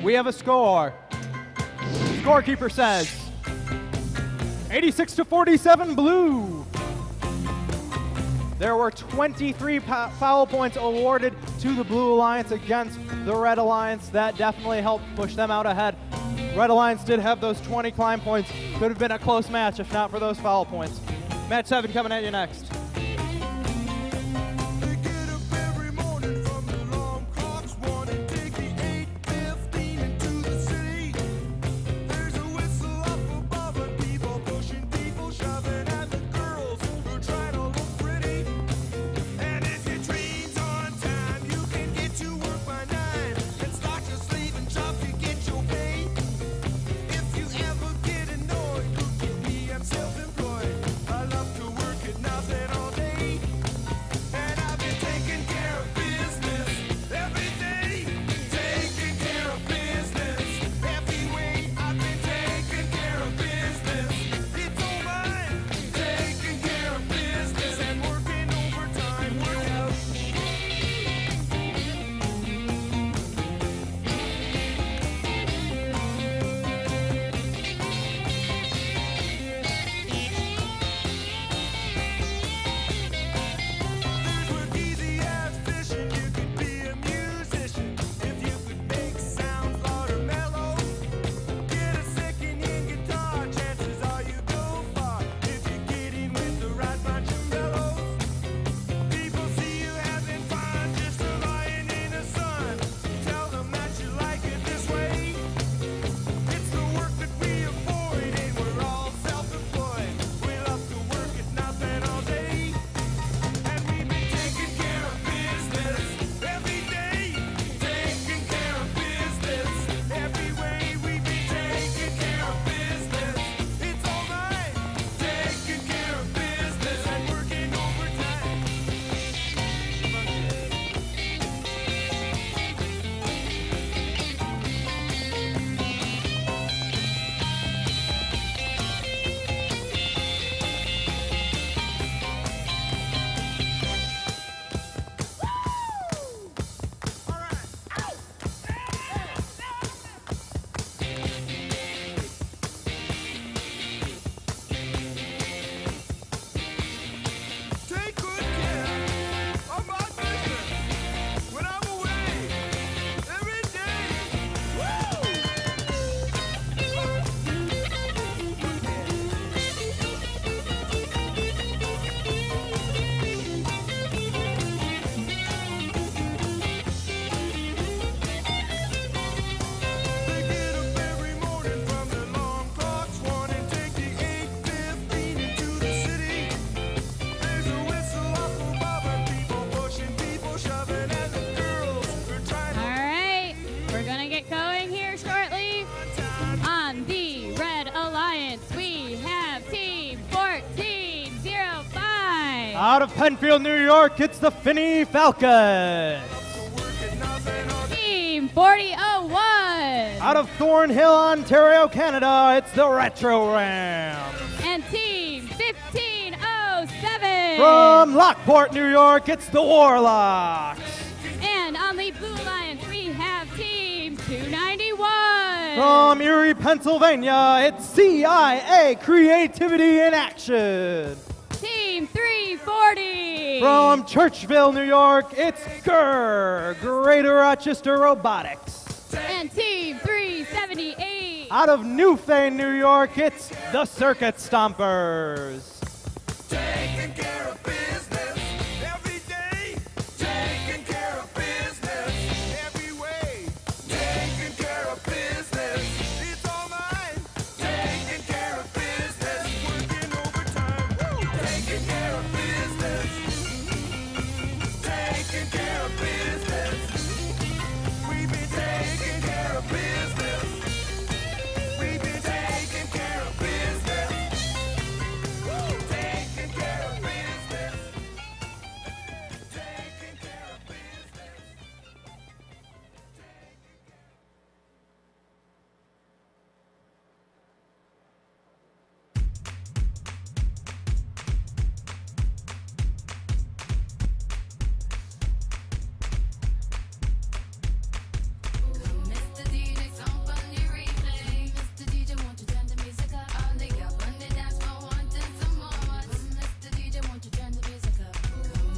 We have a score. Scorekeeper says 86-47 blue. There were 23 foul points awarded to the Blue Alliance against the Red Alliance. That definitely helped push them out ahead. Red Alliance did have those 20 climb points. Could have been a close match if not for those foul points. Match 7 coming at you next. Out of Penfield, New York, it's the Finney Falcons. Team 4001. Out of Thornhill, Ontario, Canada, it's the Retro Rams. And Team 1501. From Lockport, New York, it's the Warlocks. And on the Blue Alliance, we have Team 291. From Erie, Pennsylvania, it's CIA Creativity in Action. Team 340. From Churchville, New York, it's Greater Rochester Robotics. And Team 378. Out of Newfane, New York, it's the Circuit Stompers. Taking care of business every day. Taking care of business every way. Taking care of business, it's all mine. Taking care of business, working overtime. Woo! Taking care of business. Taking care of business. We've been taking care of business. We've been taking care of business. Woo! Taking care of business. Taking care of business. Mr. DJ, song on the replay. Mr. DJ, won't you turn the music up? All the up on the dance floor, wanting some more. Mr. DJ, won't you turn the music up?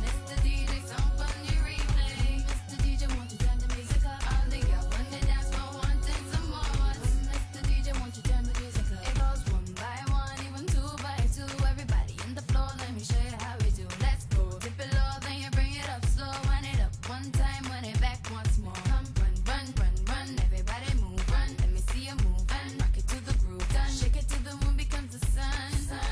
Mr. DJ, song on the replay. Mr. DJ, won't you turn the music up? All the up on the dance floor, wanting some more. Mr. DJ, won't you turn the music up? It goes one by one, even two by two. Everybody in the floor, let me show you how we do. Let's go. Dip it low, then you bring it up slow. Wind it up one time, wind it back once more. Come, run, run, run, run. Everybody move, run. Let me see you move, run. Rock it to the groove, done. Shake it till the moon becomes the sun.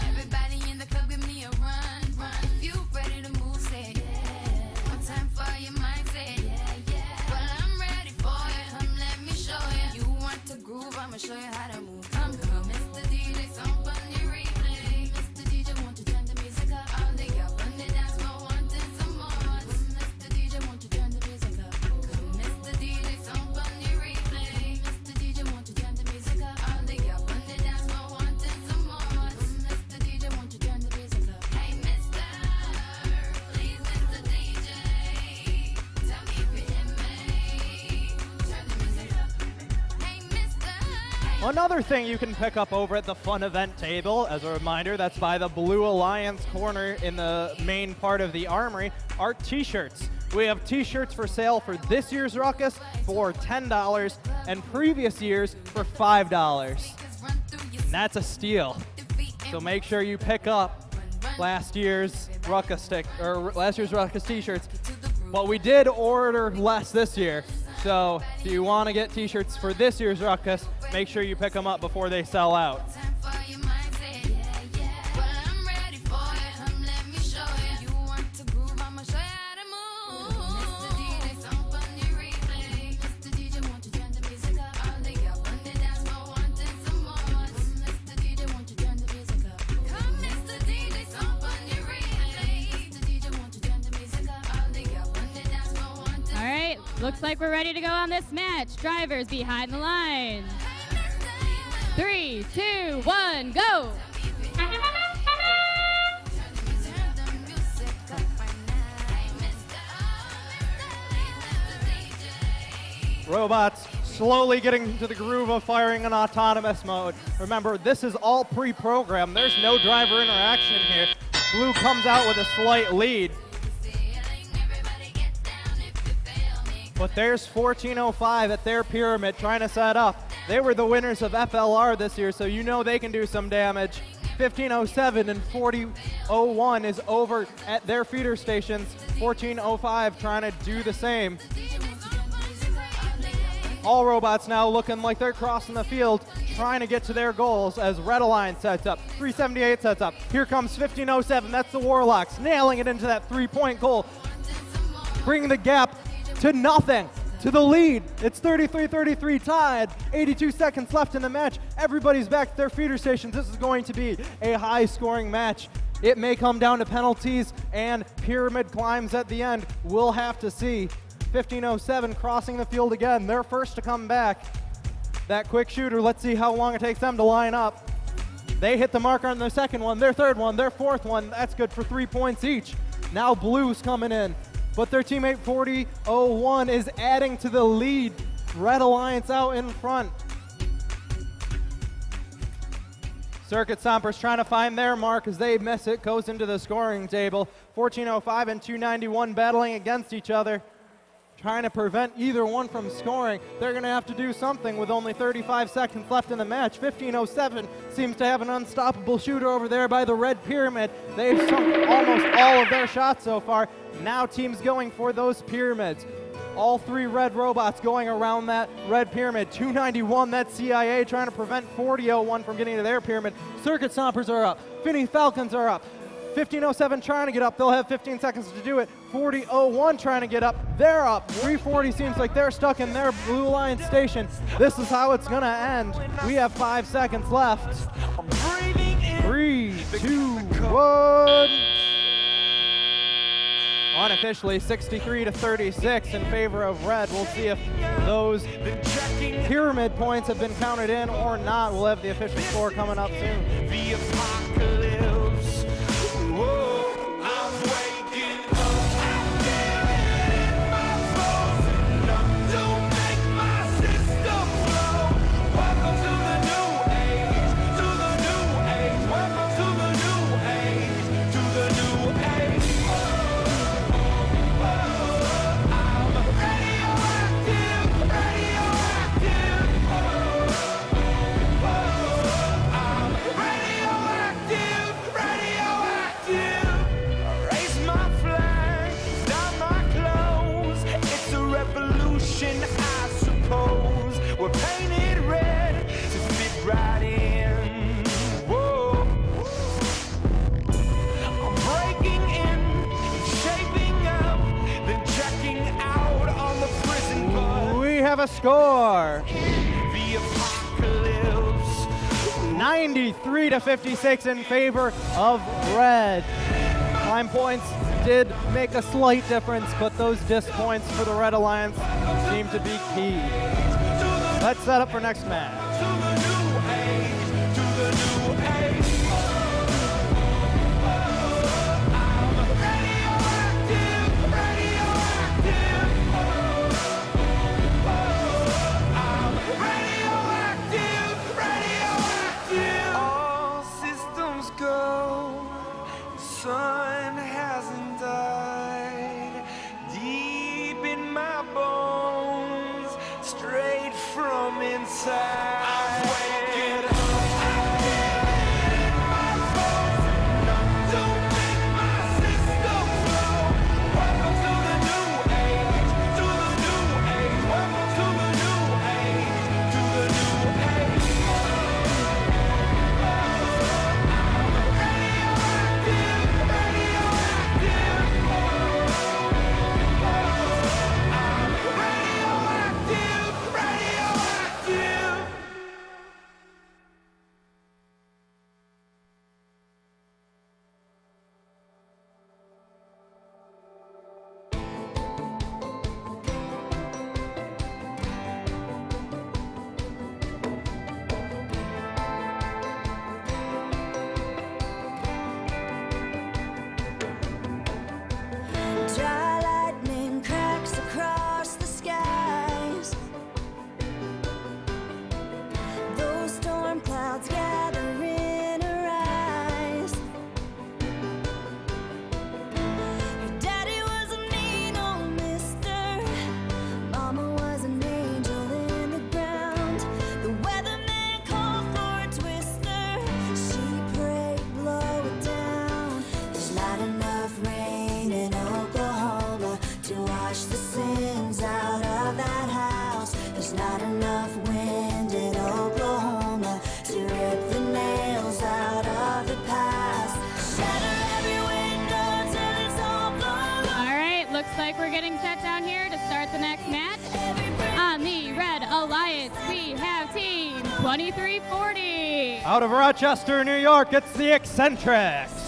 Everybody in the club, give me a run, run. If you ready to move, say yeah. One time for your mind, say yeah, yeah. Well, I'm ready for it. Come, let me show you. You want to groove, I'ma show you how to move. Come, Mr. DJ, song on your replay. Mr. DJ, won't you turn the music up? All the up on the dance floor, wanting some more. Mr. DJ, won't you turn the music up? Mr. DJ, song on your replay. Mr. DJ, won't you turn the music up? All the up on the dance floor, wanting some more. Mr. DJ, won't you turn the music up? Hey, mister, please, Mr. DJ, tell me if you hear me. Turn the music up. Hey, mister. Another thing you can pick up over at the fun event table, as a reminder, that's by the Blue Alliance corner in the main part of the armory, are t-shirts. We have t-shirts for sale for this year's Ruckus for $10 and previous years for $5. And that's a steal. So make sure you pick up last year's Ruckus t-shirts. But we did order less this year. So if you want to get t-shirts for this year's Ruckus, make sure you pick them up before they sell out. All right, looks like we're ready to go on this match. Drivers behind the line. 3, 2, 1, go! Robots slowly getting into the groove of firing in autonomous mode. Remember, this is all pre-programmed. There's no driver interaction here. Blue comes out with a slight lead. But there's 1405 at their pyramid trying to set up. They were the winners of FLR this year, so you know they can do some damage. 1507 and 4001 is over at their feeder stations. 1405 trying to do the same. All robots now looking like they're crossing the field, trying to get to their goals as Red Alliance sets up. 378 sets up. Here comes 1507. That's the Warlocks, nailing it into that three-point goal. Bringing the gap to nothing, to the lead. It's 33-33 tied. 82 seconds left in the match. Everybody's back to their feeder stations. This is going to be a high-scoring match. It may come down to penalties and pyramid climbs at the end. We'll have to see. 1507 crossing the field again. They're first to come back. That quick shooter, let's see how long it takes them to line up. They hit the mark on their second one, their third one, their fourth one. That's good for 3 points each. Now Blue's coming in, but their teammate 40-01 is adding to the lead. Red Alliance out in front. Circuit Stompers trying to find their mark. As they miss it, goes into the scoring table. 1405 and 291 battling against each other, trying to prevent either one from scoring. They're going to have to do something with only 35 seconds left in the match. 1507 seems to have an unstoppable shooter over there by the Red Pyramid. They've sunk almost all of their shots so far. Now teams going for those pyramids. All 3 red robots going around that red pyramid. 291, that CIA trying to prevent 40-01 from getting to their pyramid. Circuit Stompers are up. Finny Falcons are up. 1507 trying to get up. They'll have 15 seconds to do it. 40-01 trying to get up. They're up. 340 seems like they're stuck in their Blue Line station. This is how it's going to end. We have 5 seconds left. 3, 2, 1. Unofficially 63-36 in favor of red. We'll see if those pyramid points have been counted in or not. We'll have the official score coming up soon. The apocalypse. Whoa, I'm waking up. In my bones, enough to make my system blow. Welcome to the new age, to the new age. Welcome to the new age, to the new age. I'm radioactive, radioactive. I'm radioactive, radioactive. Raise my flag, down my clothes. It's a revolution, I suppose. We're painted red to fit right in. Whoa. I'm breaking in, shaping up, then checking out on the prison bus. We have a score. The apocalypse. 93-56 in favor of red. Climb points did make a slight difference, but those disc points for the Red Alliance seem to be key. Let's set up for next match. To the new age, to the new age. I'm radioactive, radioactive. I'm radioactive, radioactive. All systems go. Sun hasn't died. Deep in my bones, straight from inside. I'm waking up. In my bones, enough to make my system blow. Welcome to the new age, to the new age. Welcome to the new age, to the new age. I'm radioactive, radioactive. I'm radioactive, radioactive. Dry lightning cracks across the skies. Those storm clouds gather in her eyes. Her daddy was a mean old mister. Mama was an angel in the ground. The weatherman called for a twister. She prayed, blow it down. There's not enough rain in Oklahoma to wash the sins out of that house. There's not enough wind in Oklahoma to rip the nails out of the past. Shatter every window till it's all blown up. All right, looks like we're getting set down here to start the next match. On the Red Alliance, we have team 2340. Out of Rochester, New York, it's the Eccentrics.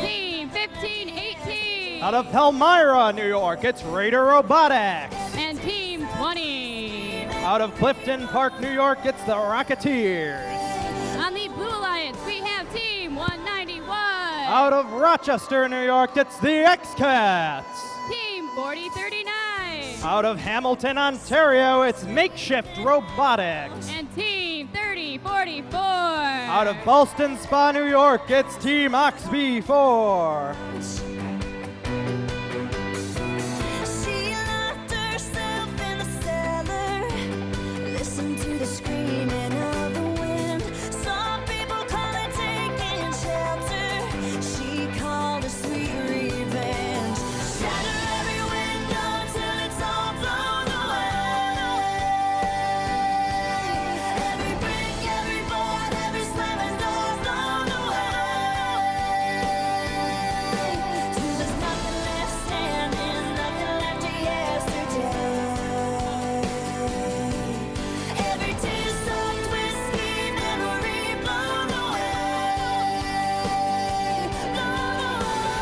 Team 1518. Out of Palmyra, New York, it's Raider Robotics. And team 20. Out of Clifton Park, New York, it's the Rocketeers. On the Blue Alliance, we have Out of Rochester, New York, it's the X-Cats. Team 4039. Out of Hamilton, Ontario, it's Makeshift Robotics. And Team 3044. Out of Ballston Spa, New York, it's Team Oxby 4. She locked herself in the cellar. Listen to the screaming of the wind. Some people call it taking shelter. She called it sweet revenge. Shatter every window till it's all blown away. Every brick, every board, every slamming door blown away. Till there's nothing left standing, nothing left to yesterday. Every tear-soaked whiskey memory blown away, blown away.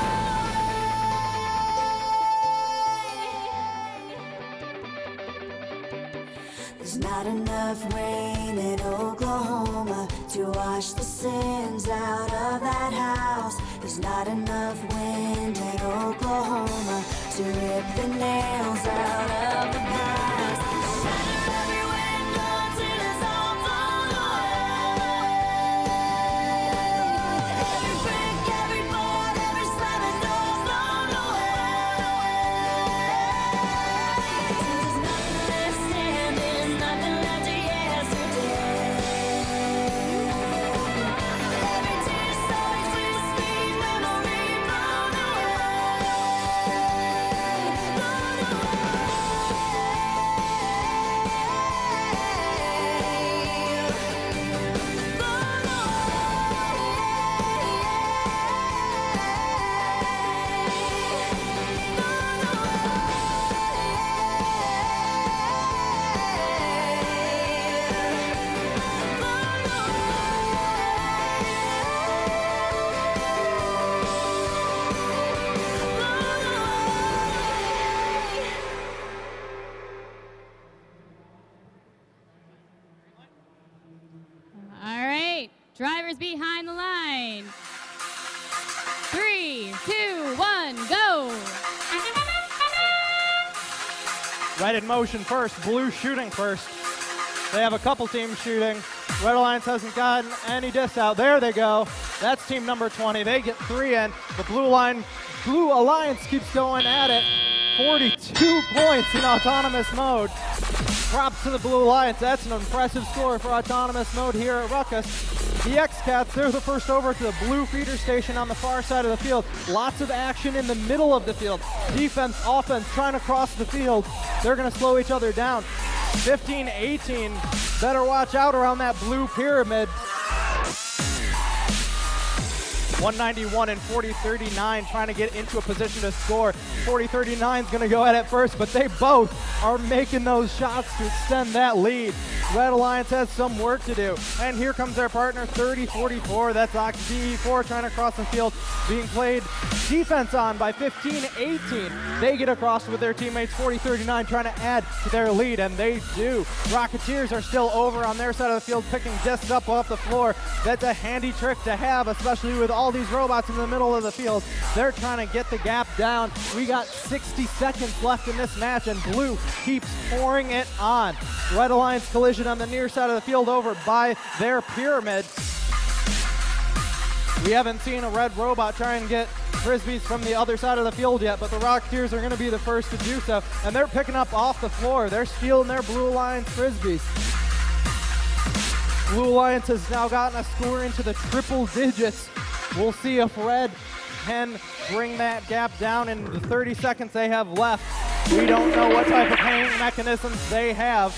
There's not enough rain in Oklahoma to wash the sins out of that house. There's not enough wind in Oklahoma to rip the nails out of the past. Shatter every window till it's all blown away. Every brick, every board, every slamming door blown away. Till there's nothing left standing, nothing left to yesterday. Every tear-soaked whiskey memory blown All right, drivers behind the line. 3, 2, 1, go. Red in motion first, blue shooting first. They have a couple teams shooting. Red Alliance hasn't gotten any discs out. There they go. That's team number 20. They get 3 in. The Blue Alliance keeps going at it. 42 points in autonomous mode. Props to the Blue Alliance. That's an impressive score for autonomous mode here at Ruckus. The X-Cats, they're the first over to the blue feeder station on the far side of the field. Lots of action in the middle of the field. Defense, offense, trying to cross the field. They're going to slow each other down. 15-18, better watch out around that blue pyramid. 191 and 4039 trying to get into a position to score. 4039 is going to go at it first, but they both are making those shots to extend that lead. Red Alliance has some work to do. And here comes their partner, 3044. That's OxD4 trying to cross the field, being played defense on by 15-18. They get across with their teammates, 4039 trying to add to their lead, and they do. Rocketeers are still over on their side of the field, picking discs up off the floor. That's a handy trick to have, especially with all these robots in the middle of the field. They're trying to get the gap down. We got 60 seconds left in this match, and blue keeps pouring it on. Red Alliance collision on the near side of the field over by their pyramid. We haven't seen a red robot try and get frisbees from the other side of the field yet, but the Rocketeers are going to be the first to do so, and they're picking up off the floor. They're stealing their Blue Alliance frisbees. Blue Alliance has now gotten a score into the triple digits. We'll see if red can bring that gap down in the 30 seconds they have left. We don't know what type of paying mechanisms they have.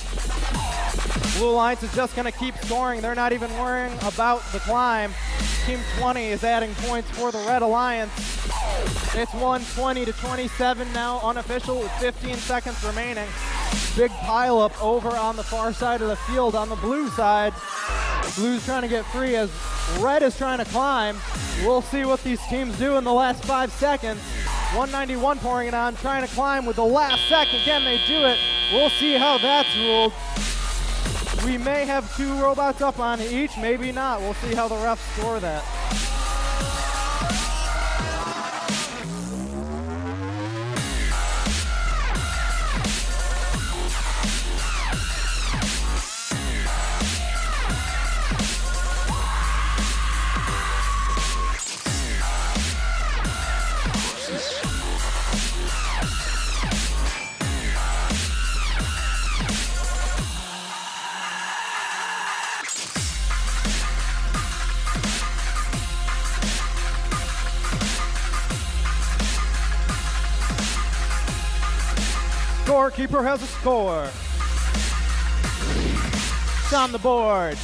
Blue Alliance is just going to keep scoring. They're not even worrying about the climb. Team 20 is adding points for the Red Alliance. It's 120-27 now, unofficial, with 15 seconds remaining. Big pile up over on the far side of the field on the blue side. Blue's trying to get free as red is trying to climb. We'll see what these teams do in the last 5 seconds. 191 pouring it on, trying to climb with the last second. Can they do it? We'll see how that's ruled. We may have 2 robots up on each, maybe not. We'll see how the refs score that. scorekeeper has a score. It's on the board.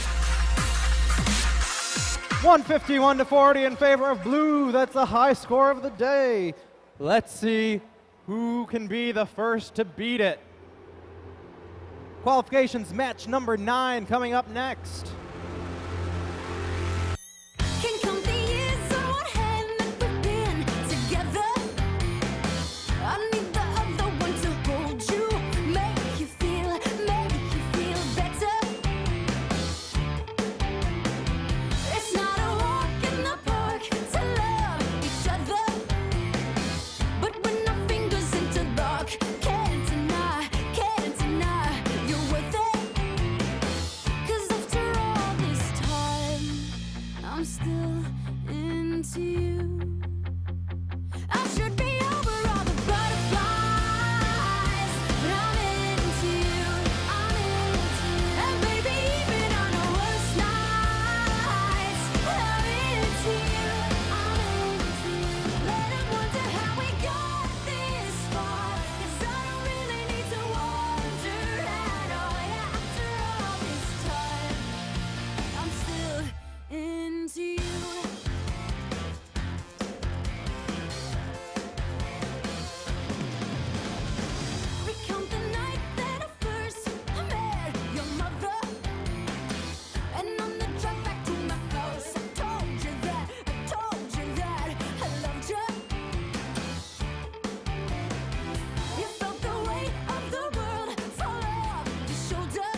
151 to 40 in favor of blue. That's the high score of the day. Let's see who can be the first to beat it. Qualifications match number 9 coming up next. Can count the years on one hand that we've been together. I need the other one to hold you, make you feel better. It's not a walk in the park to love each other, but when our fingers interlock, can't deny you're worth it. 'Cause after all this time, I'm still into you. I should be over all the butterflies, but I'm into you. And baby, even on our worst nights, I'm into you. Let 'em wonder how we got this far, 'cause I don't really need to wonder at all. After all this time, I'm still into you. Recount the night that I first met your mother, and on the drive back to my house, I told you that I loved you. You felt the weight of the world fall off your shoulder,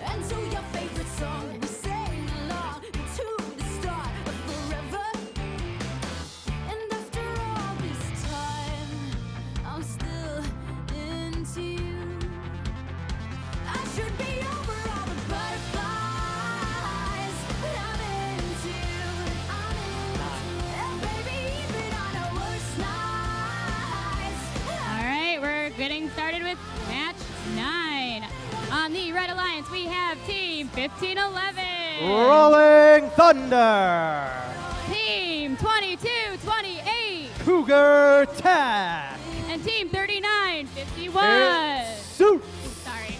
and to your favorite song we sang along to the start of forever. And after all this time, I'm still into you. I should be over all the butterflies, but I'm into you. And baby, even on our worst nights, All right, we're getting started with match 9. On the Red Alliance, we have Team 1511. Rolling Thunder. Team 2228. Cougar Tag. And Team 3951. Suit. Sorry.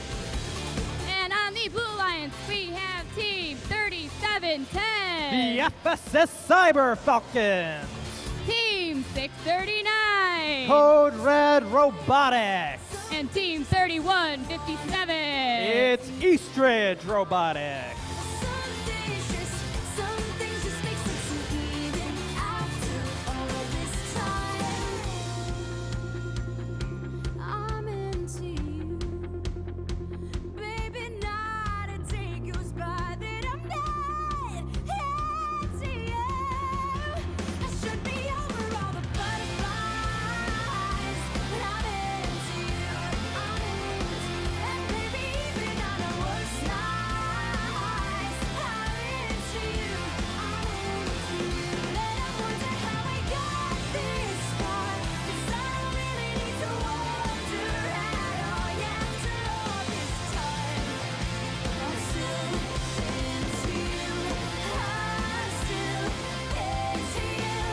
And on the Blue Alliance, we have Team 3710. The FSS Cyber Falcons. Team 639. Code Red Robotics. And Team 3157. It's Eastridge Robotics. some things just make sense to even after all this time. I'm into you, baby. Not a day goes by that I'm not into you. I should be over all the butterflies, but I'm into you. And baby, even on our worst nights, I'm into you. Let 'em wonder how we got this far, 'cause I don't really need to wonder at all. After all this time, I'm still into you. I'm still into you.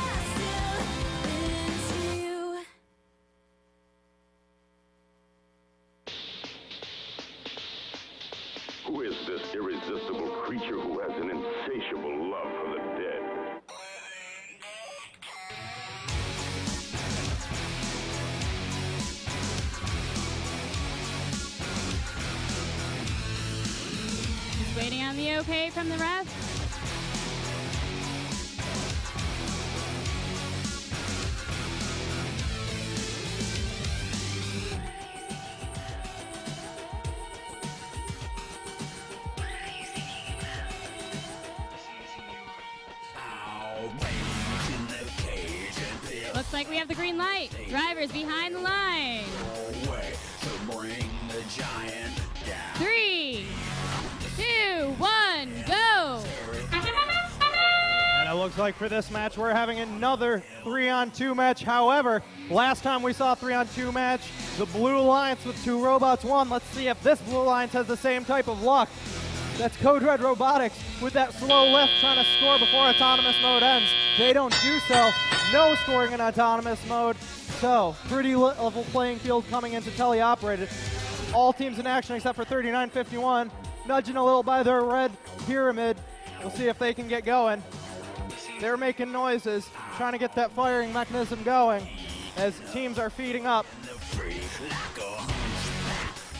I'm still into you. Who is this irresistible creature who has an insatiable love for the dead? Just waiting on the okay from the ref. Looks like we have the green light. Drivers behind the line. 3, 2, 1, go! And it looks like for this match, we're having another 3-on-2 match. However, last time we saw a 3-on-2 match, the Blue Alliance with 2 robots won. Let's see if this Blue Alliance has the same type of luck. That's Code Red Robotics with that slow lift trying to score before autonomous mode ends. They don't do so. No scoring in autonomous mode. So, pretty level playing field coming into teleoperated. All teams in action except for 3951, nudging a little by their red pyramid. We'll see if they can get going. They're making noises, trying to get that firing mechanism going as teams are feeding up.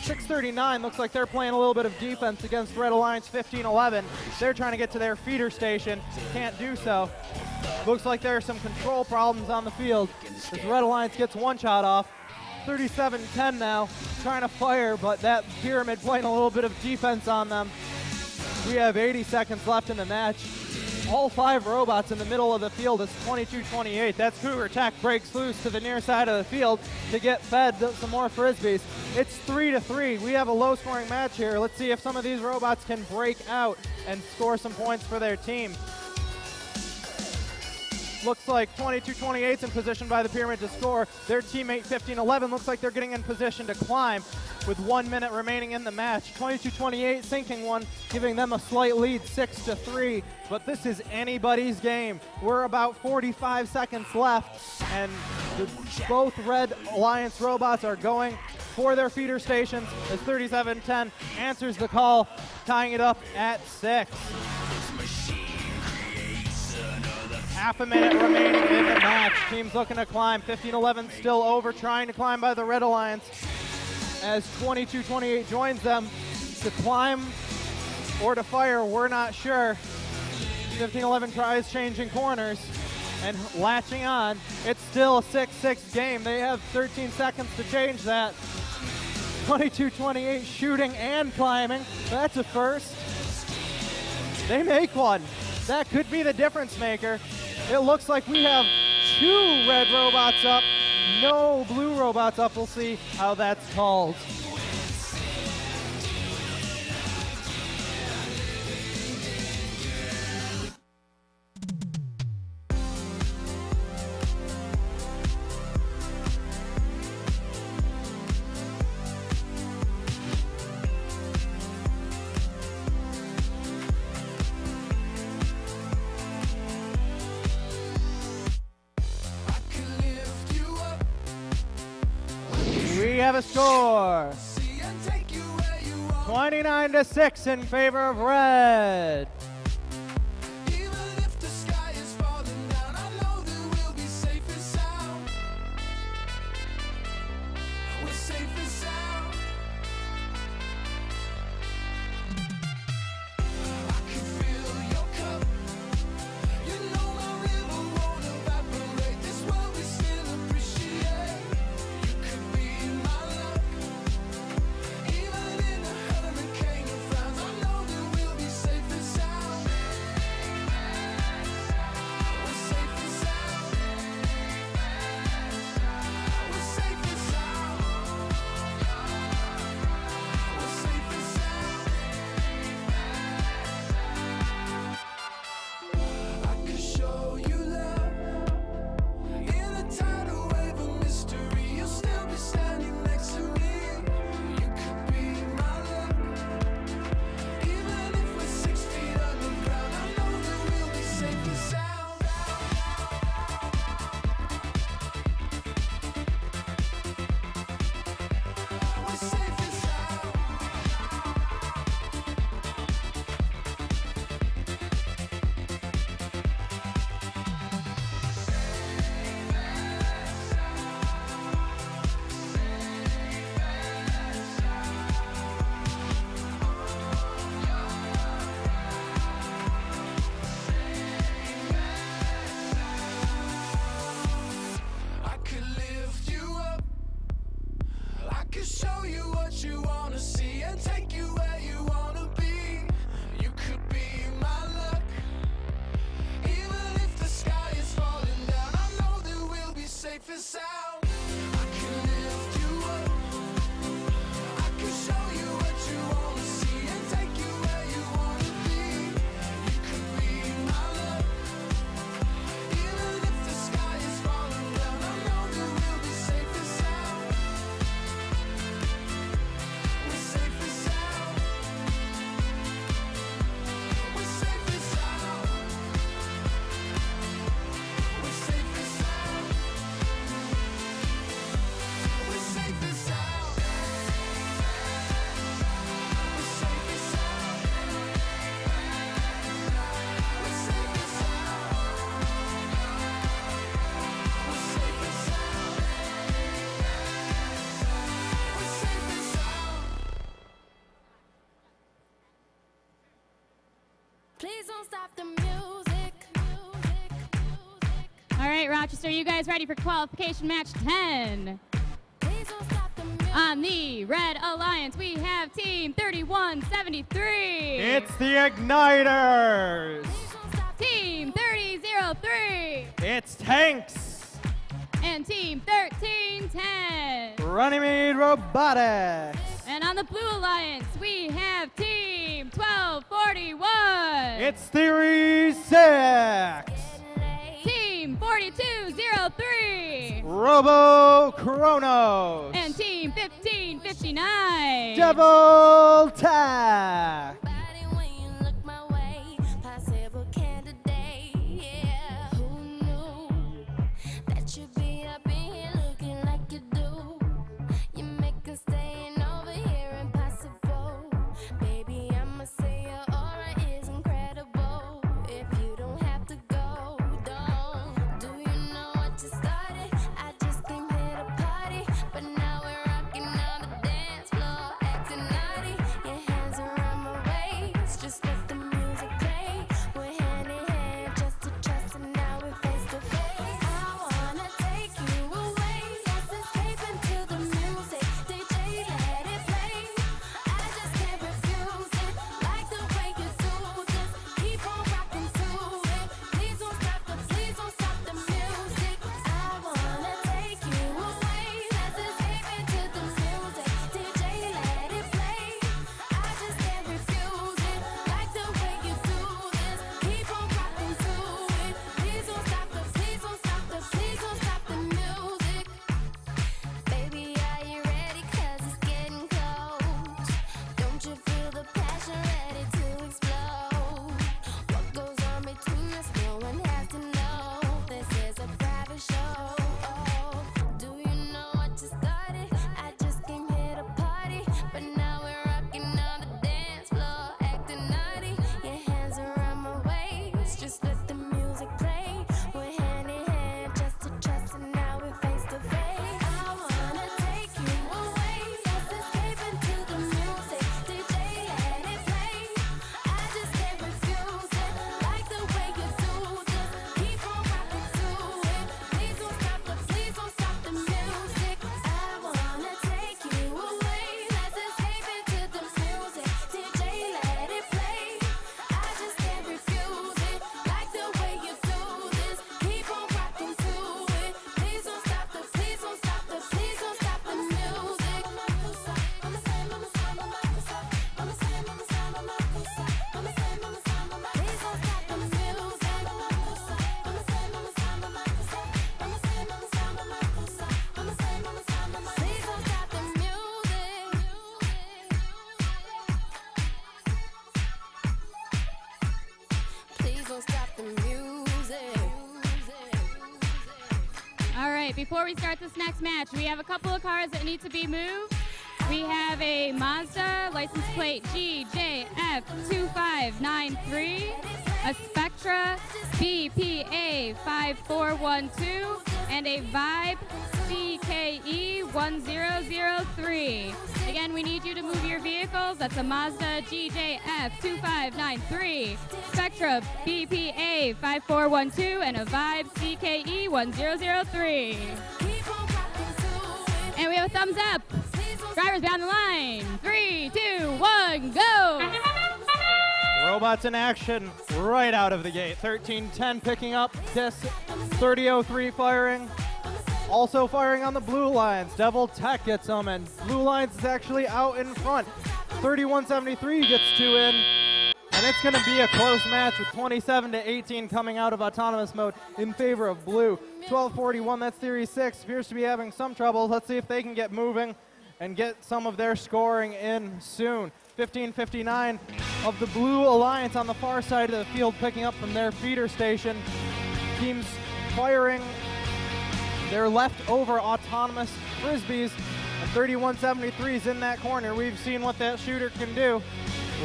639 looks like they're playing a little bit of defense against Red Alliance 1511. They're trying to get to their feeder station, can't do so. Looks like there are some control problems on the field as Red Alliance gets one shot off. 37-10 now, trying to fire, but that pyramid playing a little bit of defense on them. We have 80 seconds left in the match. All 5 robots in the middle of the field. It's 22-28. That's Cougar Tech breaks loose to the near side of the field to get fed some more frisbees. It's 3-3. We have a low-scoring match here. Let's see if some of these robots can break out and score some points for their team. Looks like 22-28's in position by the pyramid to score. Their teammate 15-11 looks like they're getting in position to climb with 1 minute remaining in the match. 22-28 sinking one, giving them a slight lead, 6-3. But this is anybody's game. We're about 45 seconds left, and both Red Alliance robots are going for their feeder stations as 37-10 answers the call, tying it up at 6. Half a minute remaining in the match. Teams looking to climb. 15-11 still over, trying to climb by the Red Alliance as 22-28 joins them to climb or to fire. We're not sure. 15-11 tries changing corners and latching on. It's still a 6-6 game. They have 13 seconds to change that. 22-28 shooting and climbing. That's a first. They make one. That could be the difference maker. It looks like we have 2 red robots up, no blue robots up. We'll see how that's called. We have a score. 29-6 in favor of red. stop the music. All right, Rochester, you guys ready for qualification match 10? Please don't stop the music. On the Red Alliance, we have Team 3173. It's the Igniters. Team 3003. It's Tanks. And Team 1310. Runnymede Robotics. And on the Blue Alliance, we have Team 1241. It's Theory 6. Team 4203. Robo Chronos. And Team 1559. Double Tack. Body when you look my way, possible candidate. Yeah, who knew that you'd be up in here looking like you do? You make us staying over here impossible. Baby, I'ma say your aura is incredible. If you don't have to go, don't. Do you know what you started? I just came here to party, but now we're rocking on the dance floor, acting naughty. Your hands around my waist, just let the music play. We're hand in hand, just to trust, and now we're face to face. I wanna take you away, let's escape into the music. DJ, let it play. I just can't refuse it, like the way you do this. Keep on rocking to it. Please don't stop the music. I wanna take you away, let's escape into the music. DJ, let it play. I just can't refuse it, like the way you do this. Keep on rocking to it. Please don't stop the music. Baby, are you ready? 'Cause it's getting close. Don't you feel the passion ready to explode? What goes on between us, no one has to know. This is a private show. Do you know what you started? I just came here to party, but now we're rocking on the dance floor, acting naughty. Your hands around my waist, just let the music play. We're hand in hand, just to trust, and now we're face to face. I wanna take you away, let's escape into the music. DJ, let it play. I just can't refuse it, like the way you do this. Keep on rocking to it. Please don't stop the music. I wanna take you away, let's escape into the music. DJ, let it play. I just can't refuse it, like the way you do this. Keep on rocking to it. Please don't stop the music. Please don't stop the music. All right, before we start this next match, we have a couple of cars that need to be moved. We have a Mazda license plate GJF2593, a Spectra BPA 5412, and a Vibe CKE 1003. Again, we need you to move your vehicles. That's a Mazda GJF2593, Spectra BPA 5412, and a Vibe CKE 1003. And we have a thumbs up. Drivers down the line. 3, 2, 1, go! Robots in action right out of the gate. 1310 picking up this 3003 firing. Also firing on the Blue Alliance. Devil Tech gets them, and Blue Alliance is actually out in front. 3173 gets 2 in, and it's going to be a close match with 27-18 coming out of autonomous mode in favor of Blue. 1241, that's Theory 6, appears to be having some trouble. Let's see if they can get moving and get some of their scoring in soon. 1559 of the Blue Alliance on the far side of the field picking up from their feeder station. Teams firing their leftover autonomous frisbees, and 3173 is in that corner. We've seen what that shooter can do.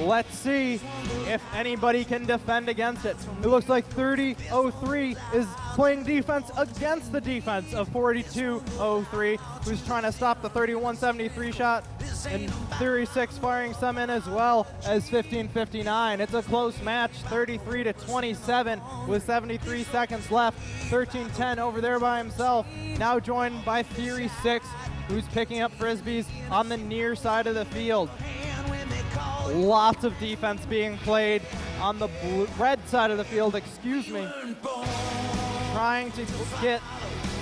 Let's see if anybody can defend against it. It looks like 3003 is playing defense against the defense of 4203, who's trying to stop the 3173 shot. and Theory 6 firing some in as well as 1559. It's a close match, 33 to 27 with 73 seconds left. 1310 over there by himself, now joined by Theory 6, who's picking up frisbees on the near side of the field. Lots of defense being played on the red side of the field, excuse me. Trying to get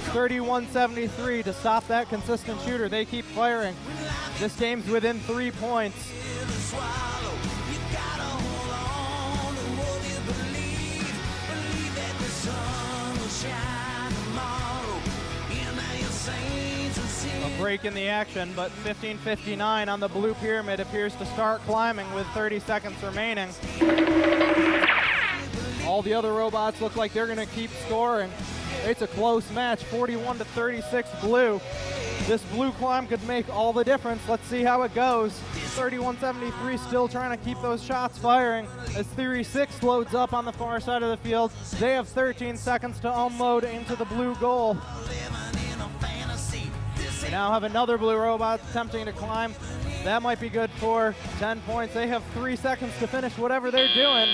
31-73 to stop that consistent shooter. They keep firing. This game's within 3 points. A break in the action, but 1559 on the blue pyramid appears to start climbing with 30 seconds remaining. All the other robots look like they're gonna keep scoring. It's a close match, 41 to 36 blue. This blue climb could make all the difference. Let's see how it goes. 31-73 still trying to keep those shots firing as Theory 6 loads up on the far side of the field. They have 13 seconds to unload into the blue goal. They now have another blue robot attempting to climb. That might be good for 10 points. They have 3 seconds to finish whatever they're doing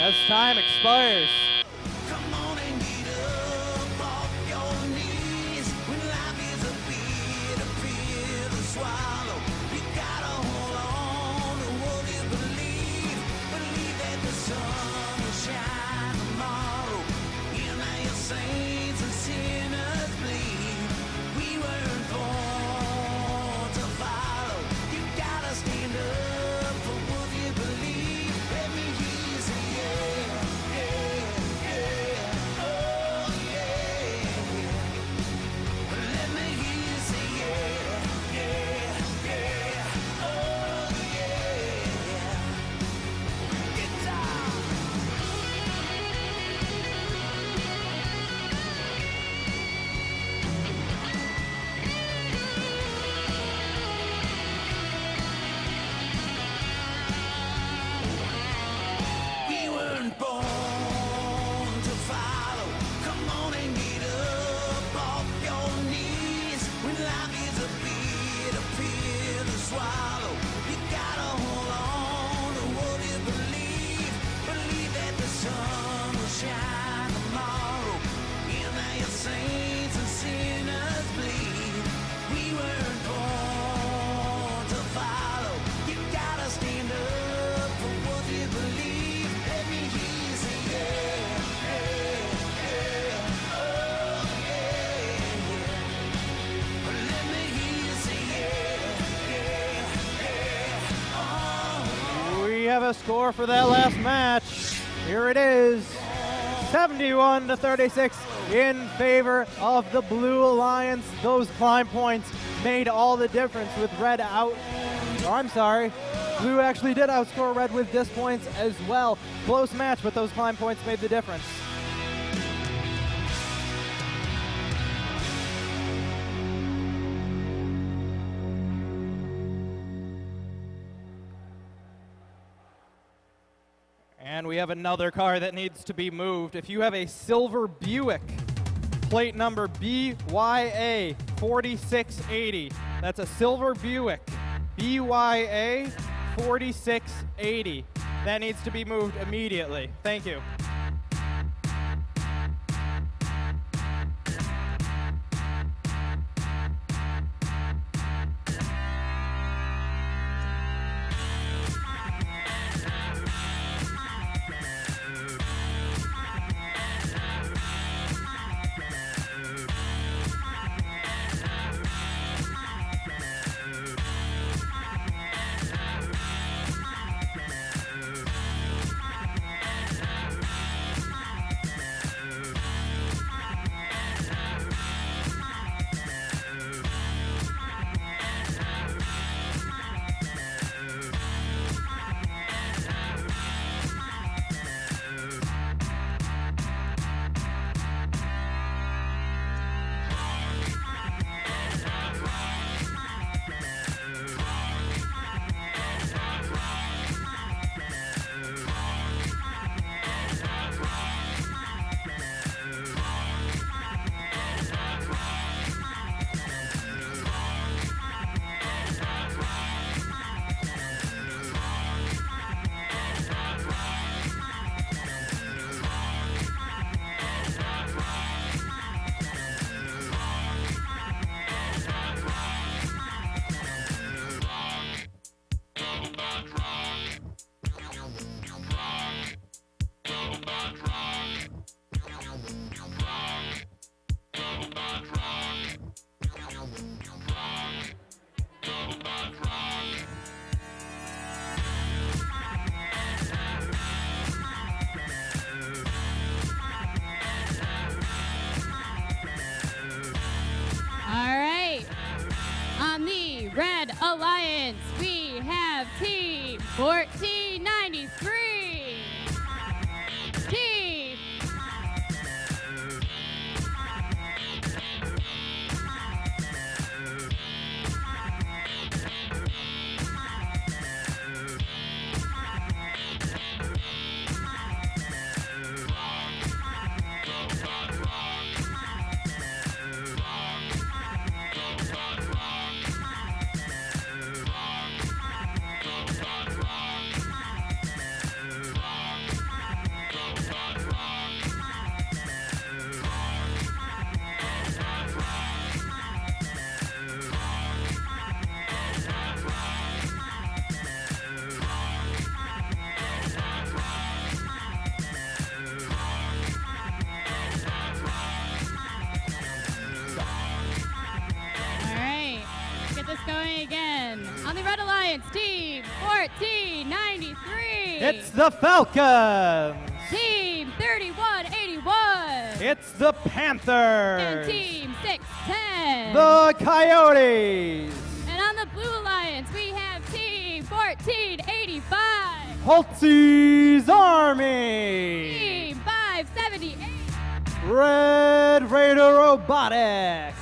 as time expires. Have a score for that last match. Here it is, 71 to 36 in favor of the Blue Alliance. Those climb points made all the difference with red out. Oh, I'm sorry, blue actually did outscore red with disc points as well. Close match, but those climb points made the difference. And we have another car that needs to be moved. If you have a silver Buick, plate number BYA 4680, that's a silver Buick, BYA 4680. That needs to be moved immediately. Thank you. Alliance, we have Team 1493. Team going again. On the Red Alliance, Team 1493. It's the Falcons. Team 3181. It's the Panthers. And Team 610. The Coyotes. And on the Blue Alliance, we have Team 1485. Holtzy's Army. Team 578. Red Raider Robotics.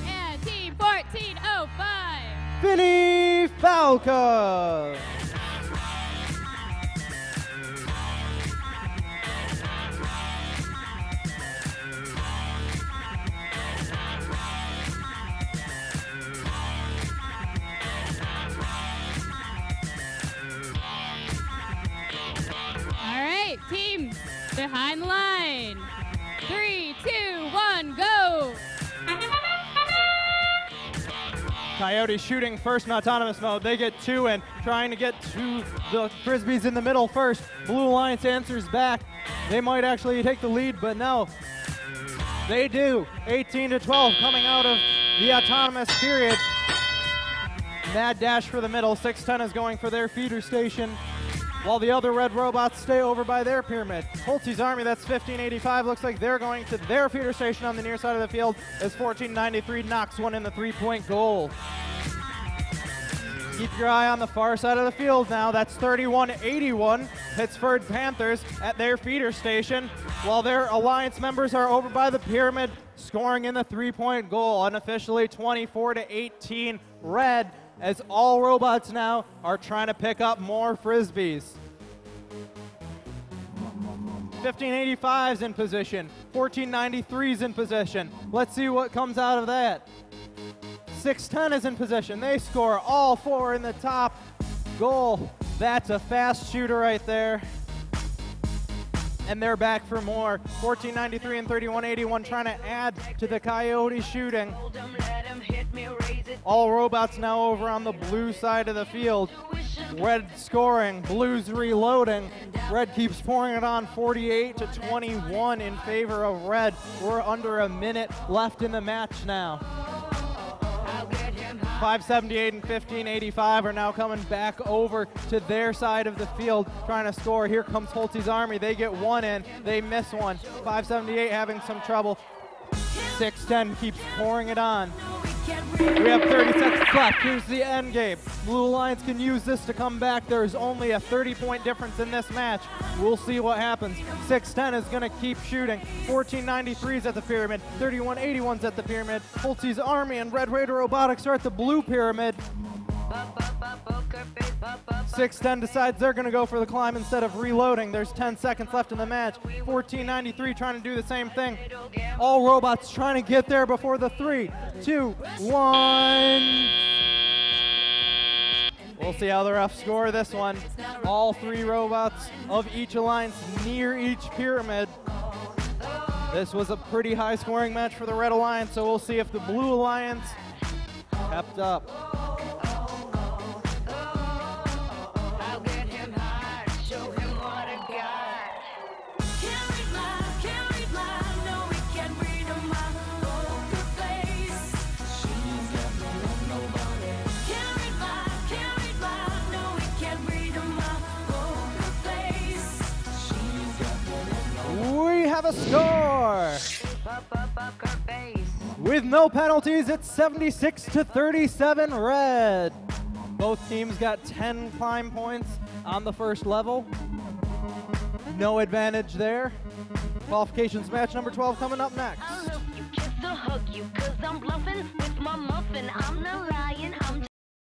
And Team 1405. Finny Falcons. Team behind the line. 3, 2, 1, go. Coyotes shooting first in autonomous mode. They get 2 and trying to get to the Frisbees in the middle first. Blue Alliance answers back. They might actually take the lead, but no. They do. 18-12 coming out of the autonomous period. Mad dash for the middle. 610 is going for their feeder station, while the other red robots stay over by their pyramid. Holtzy's Army, that's 1585, looks like they're going to their feeder station on the near side of the field as 1493 knocks one in the three-point goal. Keep your eye on the far side of the field now. That's 3181, Pittsburgh Panthers at their feeder station, while their Alliance members are over by the pyramid scoring in the three-point goal. Unofficially 24-18 red, as all robots now are trying to pick up more Frisbees. 1585's in position. 1493's in position. Let's see what comes out of that. 610 is in position. They score all 4 in the top goal. That's a fast shooter right there. And they're back for more. 1493 and 3181 trying to add to the Coyote shooting. All robots now over on the blue side of the field. Red scoring, Blues reloading. Red keeps pouring it on, 48-21 in favor of Red. We're under a minute left in the match now. 578 and 1585 are now coming back over to their side of the field trying to score. Here comes Holtzy's Army. They get one in. They miss one. 578 having some trouble. 610 keeps pouring it on. We have 30 seconds left. Here's the end game. Blue Alliance can use this to come back. There's only a 30-point difference in this match. We'll see what happens. 610 is going to keep shooting. 1493's at the pyramid. 3181's at the pyramid. Holtzy's Army and Red Raider Robotics are at the blue pyramid. 610 decides they're going to go for the climb instead of reloading. There's 10 seconds left in the match. 1493 trying to do the same thing. All robots trying to get there before the 3, 2, 1. We'll see how the refs score this one. All 3 robots of each alliance near each pyramid. This was a pretty high scoring match for the Red Alliance, so we'll see if the Blue Alliance kept up. We have a score. With no penalties, it's 76-37 Red. Both teams got 10 climb points on the first level. No advantage there. Qualifications match number 12 coming up next. I'll help you kiss or hug you, 'cause I'm bluffing with my muffin. I'm not lying.